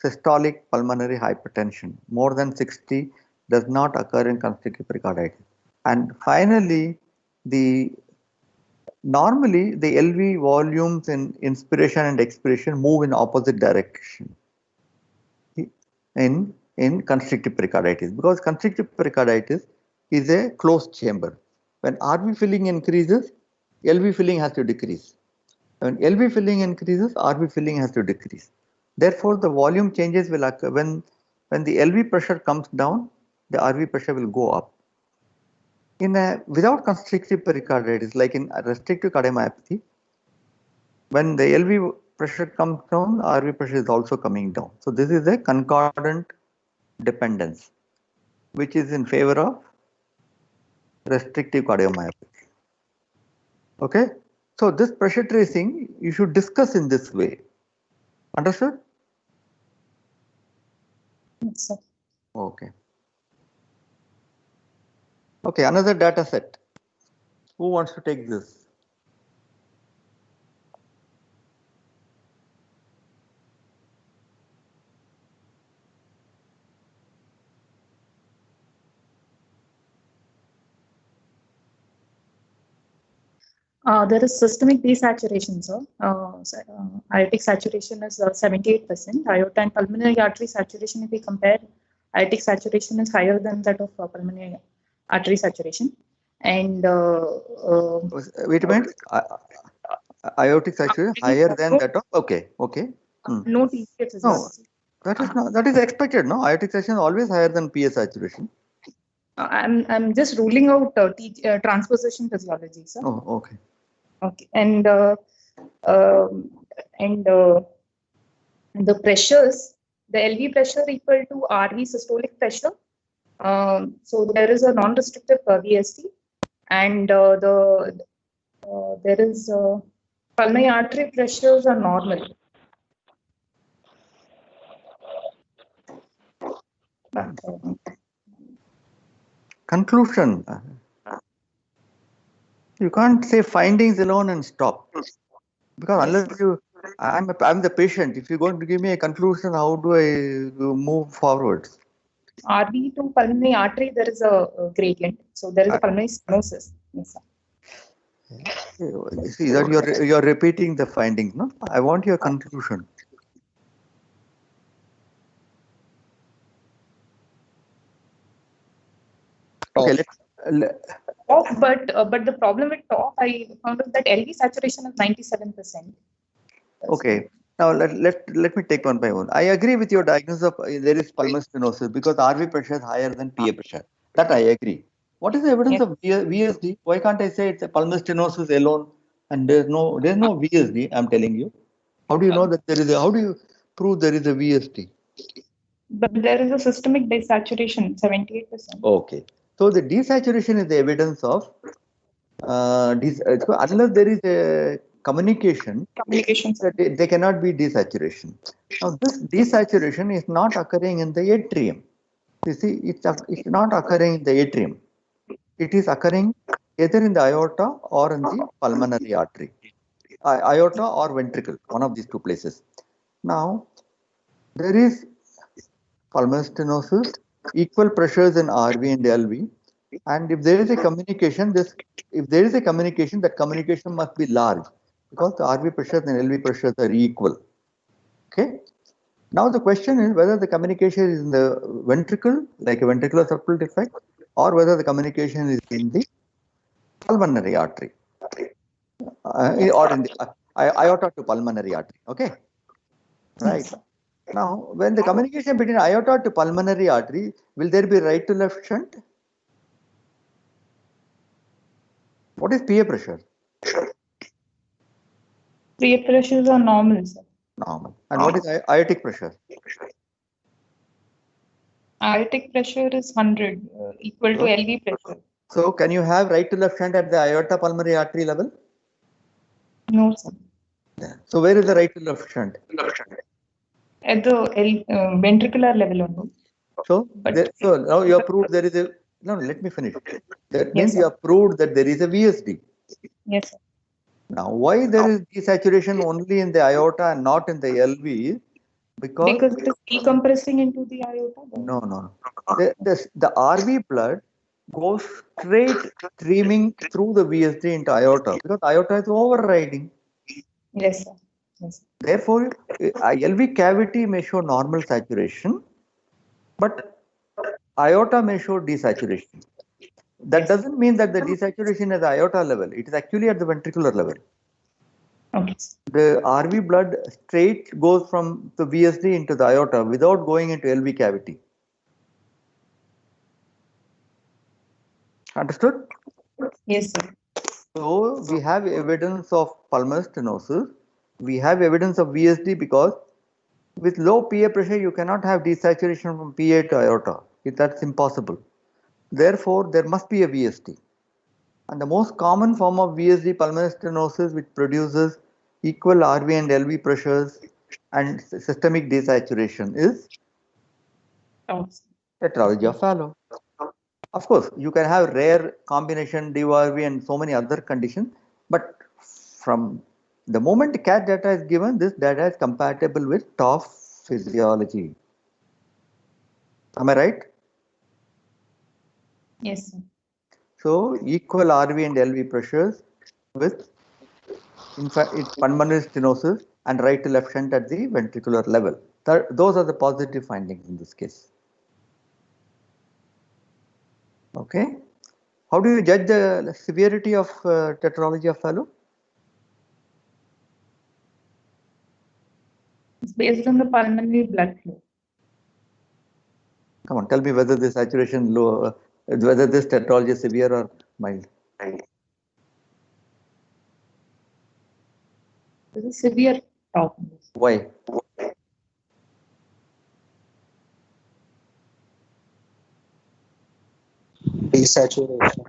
systolic pulmonary hypertension. More than 60 does not occur in constrictive pericarditis. And finally, normally the LV volumes in inspiration and expiration move in opposite direction in constrictive pericarditis, because constrictive pericarditis is a closed chamber. When RV filling increases, LV filling has to decrease. When LV filling increases, RV filling has to decrease. Therefore, the volume changes will occur. When the LV pressure comes down, the RV pressure will go up. Without constrictive pericarditis, like in restrictive cardiomyopathy, when the LV pressure comes down, RV pressure is also coming down. So this is a concordant dependence, which is in favor of restrictive cardiomyopathy. Okay. So this pressure tracing you should discuss in this way. Understood? Yes, sir. Okay. Okay, another data set. Who wants to take this? There is systemic desaturation, sir. Aortic saturation is 78%. Aorta and pulmonary artery saturation, if we compare, aortic saturation is higher than that of pulmonary artery saturation. And wait a minute. Aortic saturation higher than that of No TPS is that is expected. No, aortic saturation is always higher than PS saturation. I'm just ruling out transposition physiology, sir. Oh, okay. Okay, and the pressures, the LV pressure equal to RV systolic pressure. So there is a non-restrictive VST, and there is pulmonary artery pressures are normal. Conclusion. You can't say findings alone and stop, because unless I'm the patient. If you're going to give me a conclusion, how do I move forward? RV to pulmonary artery, there is a gradient. So there is a pulmonary stenosis. Yes, sir. See that you're repeating the findings, no? I want your conclusion. Okay, but the problem with top, I found out that LV saturation is 97%. Okay. Now let me take one by one. I agree with your diagnosis of there is pulmonary stenosis because RV pressure is higher than PA pressure. That I agree. What is the evidence of VSD? Why can't I say it's a pulmonary stenosis alone and there's no VSD? I'm telling you. How do you know that there is a? How do you prove there is a VSD? But there is a systemic desaturation, 78%. Okay. So the desaturation is the evidence of unless there is a communication, they cannot be desaturation. Now this desaturation is not occurring in the atrium. You see, it's not occurring in the atrium. It is occurring either in the aorta or in the pulmonary artery. Aorta or ventricle, one of these two places. Now, there is pulmonary stenosis, equal pressures in RV and LV, and if there is a communication, that communication must be large because the RV pressures and LV pressures are equal. Okay. Now the question is whether the communication is in the ventricle, like a ventricular septal defect, or whether the communication is in the pulmonary artery, or in the aorta to pulmonary artery. Okay. Right. Now, when the communication between aorta to pulmonary artery, will there be right to left shunt? What is PA pressure? PA pressures are normal, sir. Normal. And what is aortic pressure? Aortic pressure is 100, equal to LV pressure. So, can you have right to left shunt at the aorta pulmonary artery level? No, sir. Yeah. So, where is the right to left shunt? At the ventricular level only. So, so now you have proved there is a. No, let me finish. That means you have proved that there is a VSD. Yes, sir. Now, why there is desaturation only in the aorta and not in the LV? Because it is decompressing into the aorta. No. The RV blood goes straight streaming through the VSD into aorta because aorta is overriding. Yes, sir. Yes. Therefore, LV cavity may show normal saturation, but aorta may show desaturation. That doesn't mean that the desaturation is aorta level. It is actually at the ventricular level. Okay. The RV blood straight goes from the VSD into the aorta without going into LV cavity. Understood? Yes, sir. So we have evidence of pulmonary stenosis. We have evidence of VSD because with low PA pressure, you cannot have desaturation from PA to aorta. That's impossible. Therefore, there must be a VSD. And the most common form of VSD pulmonary stenosis, which produces equal RV and LV pressures and systemic desaturation, is tetralogy of Fallot. Of course, you can have rare combination DORV and so many other conditions, but from the moment CAT data is given, this data is compatible with TOF physiology. Am I right? Yes, sir. So, equal RV and LV pressures with pulmonary stenosis and right to left shunt at the ventricular level. Those are the positive findings in this case. Okay. How do you judge the severity of tetralogy of Fallot? It's based on the pulmonary blood flow. Come on, tell me whether the saturation low, whether this tetralogy is severe or mild. This is severe top. Why? Desaturation.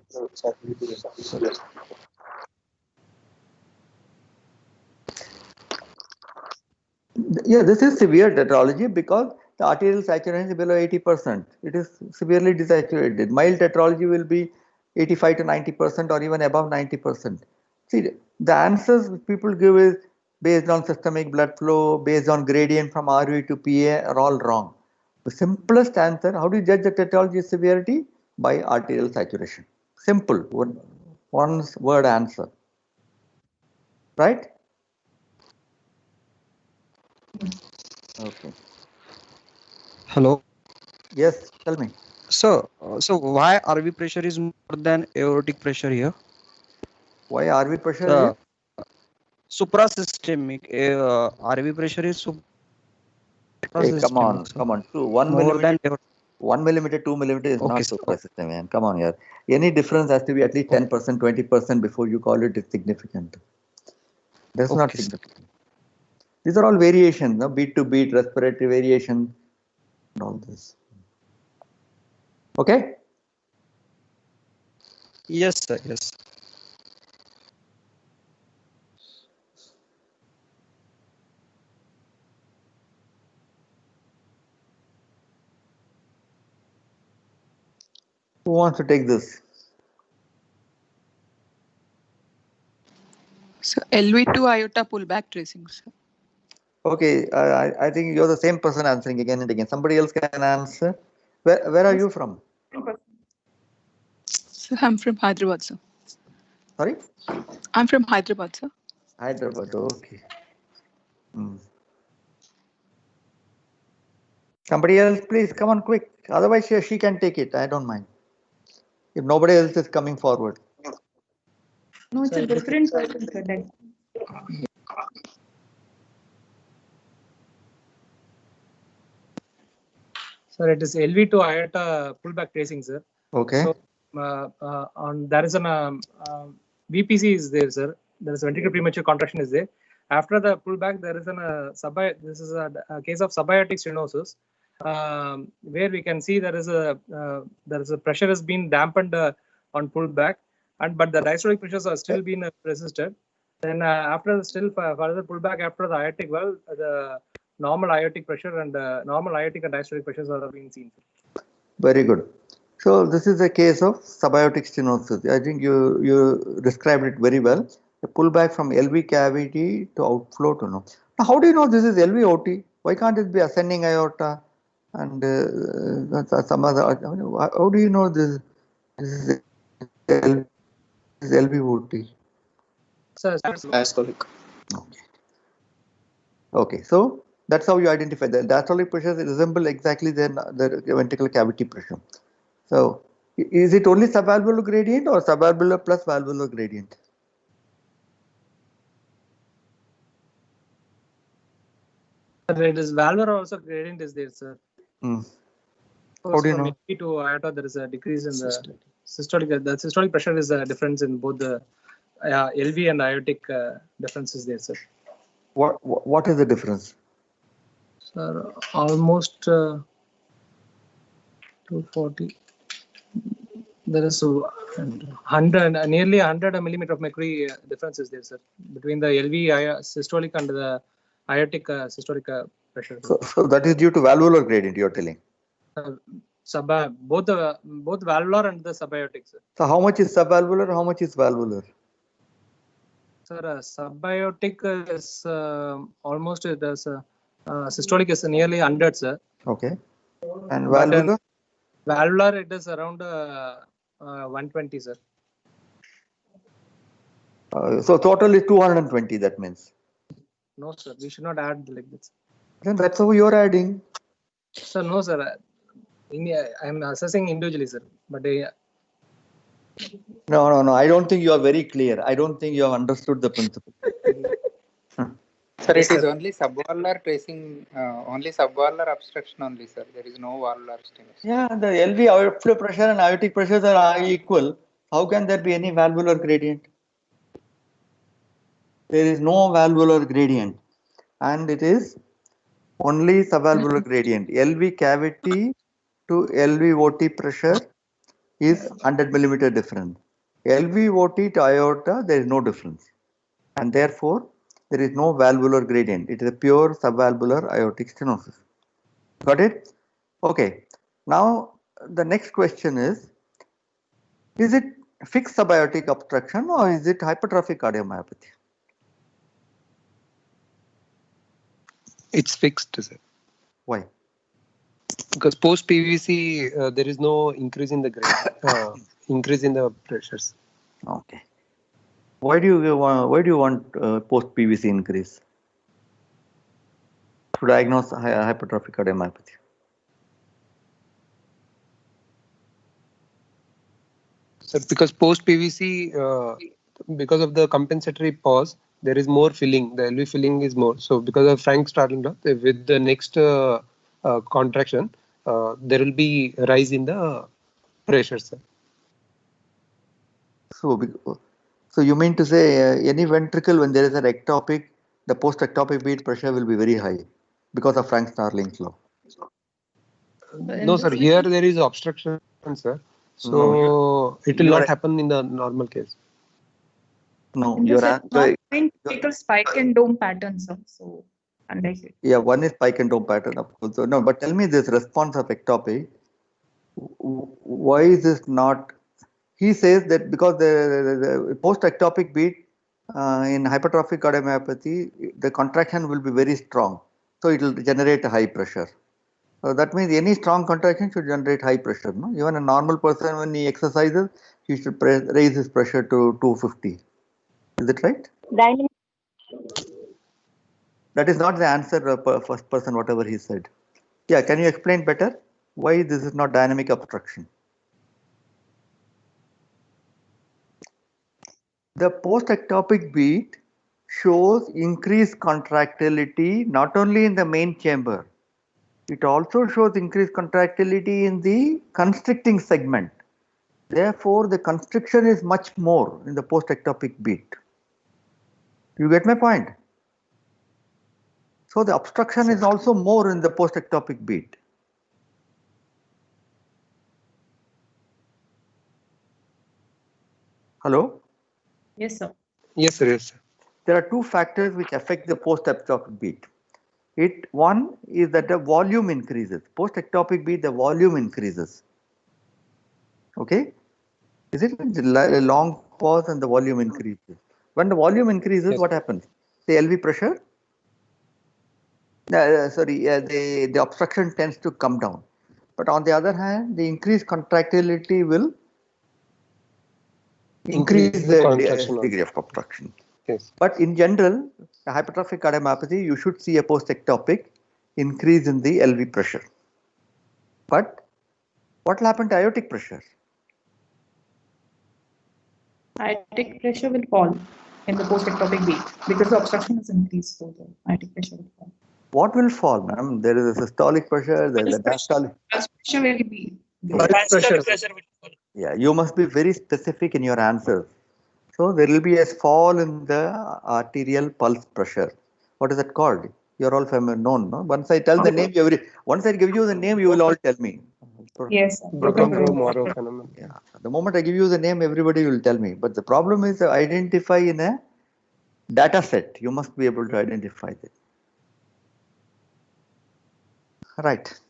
Yeah, this is severe tetralogy because the arterial saturation is below 80%. It is severely desaturated. Mild tetralogy will be 85 to 90% or even above 90%. See, the answers people give is based on systemic blood flow, based on gradient from RV to PA are all wrong. The simplest answer, how do you judge the tetralogy severity? By arterial saturation. Simple, one word answer. right? Okay. Hello. Yes, tell me. So why RV pressure is more than aortic pressure here? Why RV pressure is? Suprasystemic. RV pressure is Hey, come on. One more millimeter, than 1 millimeter, 2 millimeter is Okay, not sir. suprasystem, man. Come on here. Any difference has to be at least 10%, 20% before you call it significant. That's not Okay, sir. significant. These are all variations, no? Beat to beat, respiratory variation, and all this. Okay? Yes, sir. Yes. Who wants to take this? So LV2 iota pullback tracing, sir. Okay, I think you're the same person answering again and again. Somebody else can answer. Where are you from? So I'm from Hyderabad, sir. Sorry? I'm from Hyderabad, sir. Hyderabad, okay. Somebody else, please come on quick. Otherwise, she can take it. I don't mind. If nobody else is coming forward. No, it's a different person, sir. Sir, it is LV2 iota pullback tracing, sir. Okay. So there is an VPC is there, sir. There is ventricular premature contraction is there. After the pullback, there is this is a case of subaortic stenosis, where we can see there is a pressure has been dampened on pullback, but the diastolic pressures are still being resisted. Then after further pullback after the aortic valve, the normal aortic pressure and normal aortic and diastolic pressures are being seen. Very good. So this is a case of subaortic stenosis. I think you described it very well. A pullback from LV cavity to outflow to no. Now, how do you know this is LVOT? Why can't it be ascending aorta and some other? I mean, how do you know this is LVOT? Sir, Diastolic. Okay, so that's how you identify the diastolic pressures resemble exactly the ventricular cavity pressure. So, is it only subvalvular gradient or subvalvular plus valvular gradient? It is valvular also gradient is there, sir. How do you From know? LV to aorta, there is a decrease in the systolic. The systolic pressure is a difference in both the LV and aortic differences there, sir. What is the difference? Sir, almost 240. There is nearly 100 millimeter of mercury difference is there, sir, between the LV systolic and the aortic systolic pressure. So that is due to valvular gradient, you are telling. Both valvular and the subaortic, sir. So how much is subvalvular? How much is valvular? Sir, subaortic is almost systolic is nearly 100, sir. Okay. And valvular? Valvular it is around 120, sir. So total is 220. That means. No, sir. We should not add like this. Then that's how you are adding. Sir, no, sir. I am assessing individually, sir. But No. I don't think you are very clear. I don't think you have understood the principle. Sir, it is only subvalvular tracing, only subvalvular obstruction only, sir. There is no valvular stimulus. Yeah, the LV outflow pressure and aortic pressures are equal. How can there be any valvular gradient? There is no valvular gradient, and it is only subvalvular gradient. LV cavity to LVOT pressure is 100 millimeter difference. LVOT to aorta, there is no difference, and therefore there is no valvular gradient. It is a pure subvalvular aortic stenosis. Got it? Okay. Now the next question is it fixed subaortic obstruction or is it hypertrophic cardiomyopathy? It's fixed, sir. Why? Because post PVC there is no increase in the increase in the pressures. Okay. Why do you want post PVC increase to diagnose hypertrophic cardiomyopathy? So because post PVC, because of the compensatory pause, there is more filling. The LV filling is more. So because of Frank Starling law, with the next contraction, there will be a rise in the pressure, sir. So you mean to say any ventricle, when there is an ectopic, the post-ectopic beat pressure will be very high because of Frank Starling's law? No, sir. Here there is obstruction, sir. So it will not happen in the normal case. No, In you're this not typical spike and dome pattern, sir. So unlike it. yeah, one is spike and dome pattern, of course. So, no, but tell me this response of ectopic. Why is this not? He says that because the post-ectopic beat in hypertrophic cardiomyopathy, the contraction will be very strong. So it will generate a high pressure. So that means any strong contraction should generate high pressure. No? Even a normal person, when he exercises, he should raise his pressure to 250. Is it right? That is not the answer first person, whatever he said. Yeah, can you explain better why this is not dynamic obstruction? The post-ectopic beat shows increased contractility not only in the main chamber, it also shows increased contractility in the constricting segment. Therefore, the constriction is much more in the post-ectopic beat. You get my point? So the obstruction is also more in the post-ectopic beat. Hello? Yes, sir. Yes, sir. Yes, sir. There are two factors which affect the post-ectopic beat. One is that the volume increases. Post-ectopic beat, the volume increases. Okay? Is it a long pause and the volume increases? When the volume increases, yes, what happens? The LV pressure? The obstruction tends to come down. But on the other hand, the increased contractility will increase the degree of obstruction. Yes. But in general, the hypertrophic cardiomyopathy, you should see a post-ectopic increase in the LV pressure. But what will happen to aortic pressure? Aortic pressure will fall in the post-ectopic beat because the obstruction is increased, so the aortic pressure will fall. What will fall, ma'am? There is a systolic pressure, there is a diastolic. Pressure will be. Yeah, you must be very specific in your answers. So there will be a fall in the arterial pulse pressure. What is that called? You're all known, no? Once I tell the name, once I give you the name, you will all tell me. Yes. Broken-Rowe-Morrow phenomenon. Yeah. The moment I give you the name, everybody will tell me. But the problem is to identify in a data set. You must be able to identify that. Right.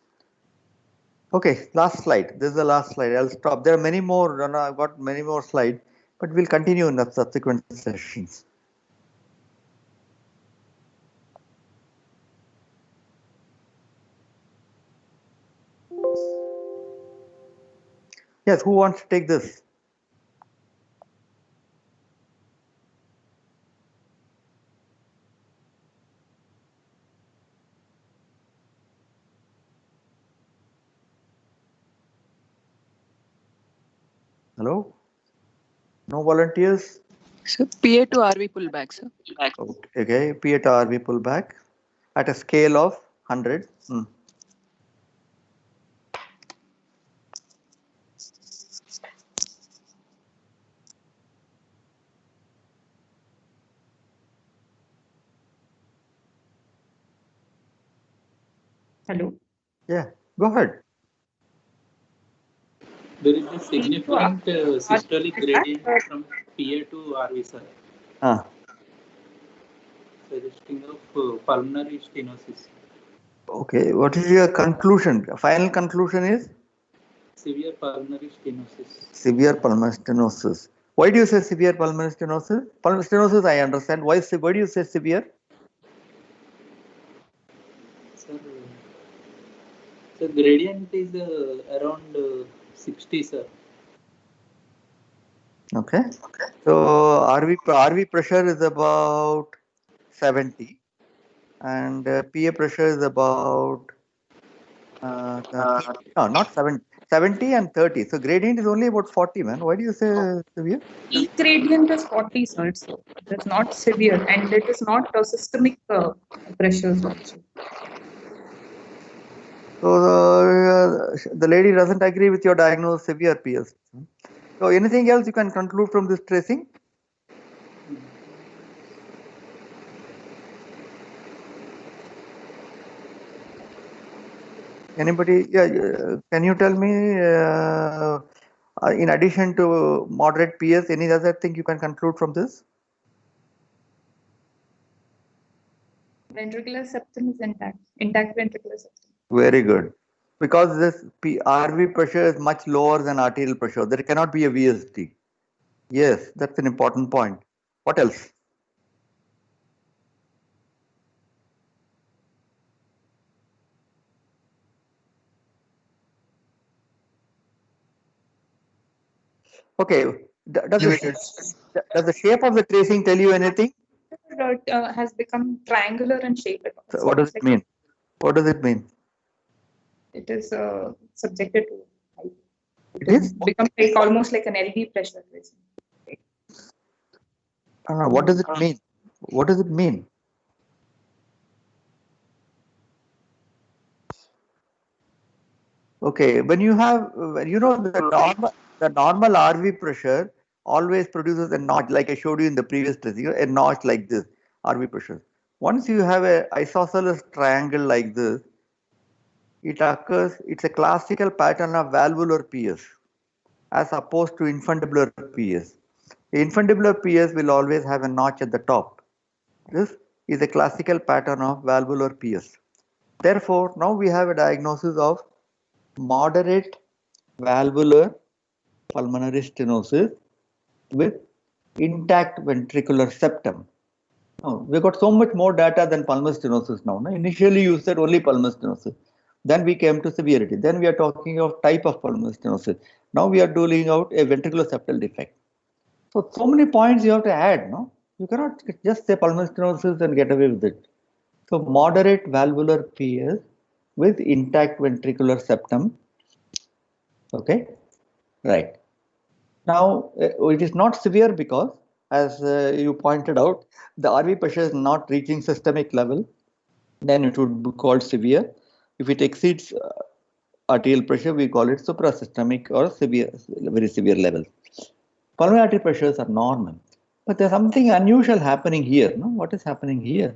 Okay, last slide. This is the last slide. I'll stop. There are many more. I've got many more slides, but we'll continue in the subsequent sessions. Yes, who wants to take this? Hello? No volunteers? So PA to RV pullback, sir. Okay, PA to RV pullback at a scale of 100. Hello? Yeah, go ahead. There is a significant systolic gradient from PA to RV, sir. Suggesting of pulmonary stenosis. Okay, what is your conclusion? Final conclusion is? Severe pulmonary stenosis. Severe pulmonary stenosis. Why do you say severe pulmonary stenosis? Pulmonary stenosis, I understand. Why do you say severe? Sir, the gradient is around 60, sir. Okay. So RV pressure is about 70 and PA pressure is about no, not 70 and 30. So gradient is only about 40, man. Why do you say severe? Peak gradient is 40, so it's not severe, and it is not systemic pressures also. So the lady doesn't agree with your diagnosis, severe PS. So anything else you can conclude from this tracing? Anybody? Yeah. Can you tell me, in addition to moderate PS, any other thing you can conclude from this? Ventricular septum is intact ventricular septum. Very good. Because this RV pressure is much lower than arterial pressure, there cannot be a VSD. Yes, that's an important point. What else? Okay, does the shape of the tracing tell you anything? It has become triangular in shape. So what does it mean? What does it mean? It is subjected to height. It is? Become like almost like an LV pressure tracing. What does it mean? What does it mean? Okay, when you have, the normal RV pressure always produces a notch, like I showed you in the previous tracing, a notch like this, RV pressure. Once you have a isosceles triangle like this, it occurs, it's a classical pattern of valvular PS as opposed to infundibular PS. The infundibular PS will always have a notch at the top. This is a classical pattern of valvular PS. Therefore, now we have a diagnosis of moderate valvular pulmonary stenosis with intact ventricular septum. Now, we got so much more data than pulmonary stenosis now. Initially, you said only pulmonary stenosis. Then we came to severity. Then we are talking of type of pulmonary stenosis. Now we are ruling out a ventricular septal defect. So many points you have to add. No, you cannot just say pulmonary stenosis and get away with it. So moderate valvular PS with intact ventricular septum. Okay, right. Now it is not severe because, as you pointed out, the RV pressure is not reaching systemic level. Then it would be called severe. If it exceeds arterial pressure, we call it suprasystemic or severe, very severe level. Pulmonary artery pressures are normal, but there's something unusual happening here. No? What is happening here?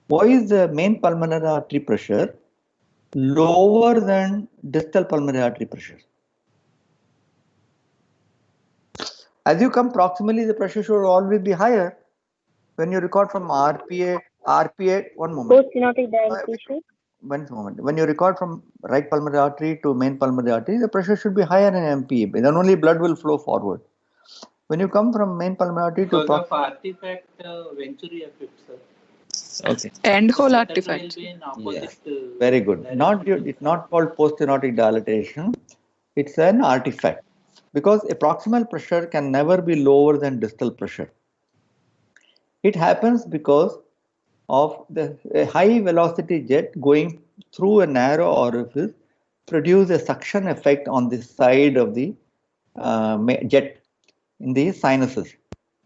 Why is the main pulmonary artery pressure lower than distal pulmonary artery pressure? As you come proximally, the pressure should always be higher. When you record from RPA, one moment. Post-stenotic dilatation. One moment. When you record from right pulmonary artery to main pulmonary artery, the pressure should be higher in MPA. Then only blood will flow forward. When you come from main pulmonary artery to because of artifact venturi effect, sir. Okay. End hole artifact. Yes. Very good. It's not called post-stenotic dilatation. It's an artifact because a proximal pressure can never be lower than distal pressure. It happens because of the high velocity jet going through a narrow orifice produce a suction effect on the side of the jet in the sinuses.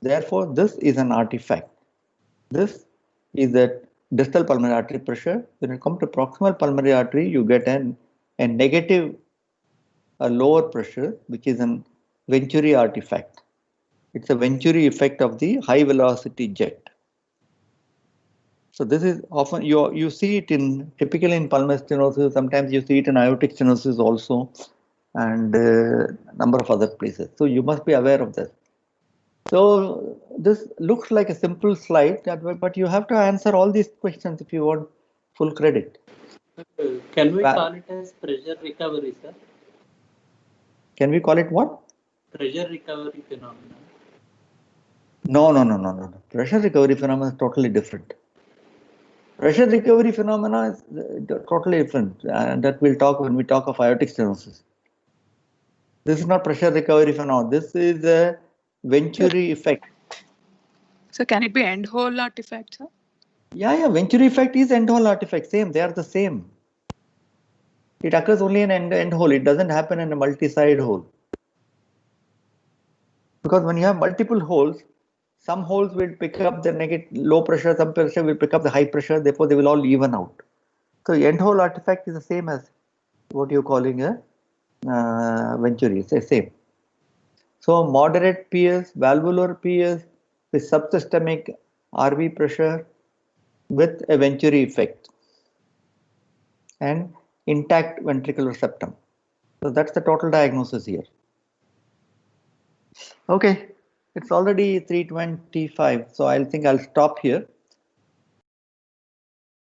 Therefore, this is an artifact. This is a distal pulmonary artery pressure. When you come to proximal pulmonary artery, you get a negative, a lower pressure, which is an Venturi artifact. It's a Venturi effect of the high velocity jet. So this is often, you see it in typically in pulmonary stenosis, sometimes you see it in aortic stenosis also, and number of other places. So you must be aware of this. So this looks like a simple slide, but you have to answer all these questions if you want full credit. Can we call it as pressure recovery, sir? Can we call it what? Pressure recovery phenomenon. No. Pressure recovery phenomenon is totally different. Pressure recovery phenomena is totally different, and that we'll talk when we talk of aortic stenosis. This is not pressure recovery phenomenon. This is a Venturi effect. So can it be end hole artifact, sir? Yeah, Venturi effect is end hole artifact. Same, they are the same. It occurs only in end hole. It doesn't happen in a multi-side hole. Because when you have multiple holes, some holes will pick up the low pressure, some pressure will pick up the high pressure, therefore they will all even out. So end hole artifact is the same as what you're calling a Venturi, it's the same. So moderate PS, valvular PS with subsystemic RV pressure with a Venturi effect and intact ventricular septum. So that's the total diagnosis here. Okay, it's already 3:25, so I think I'll stop here.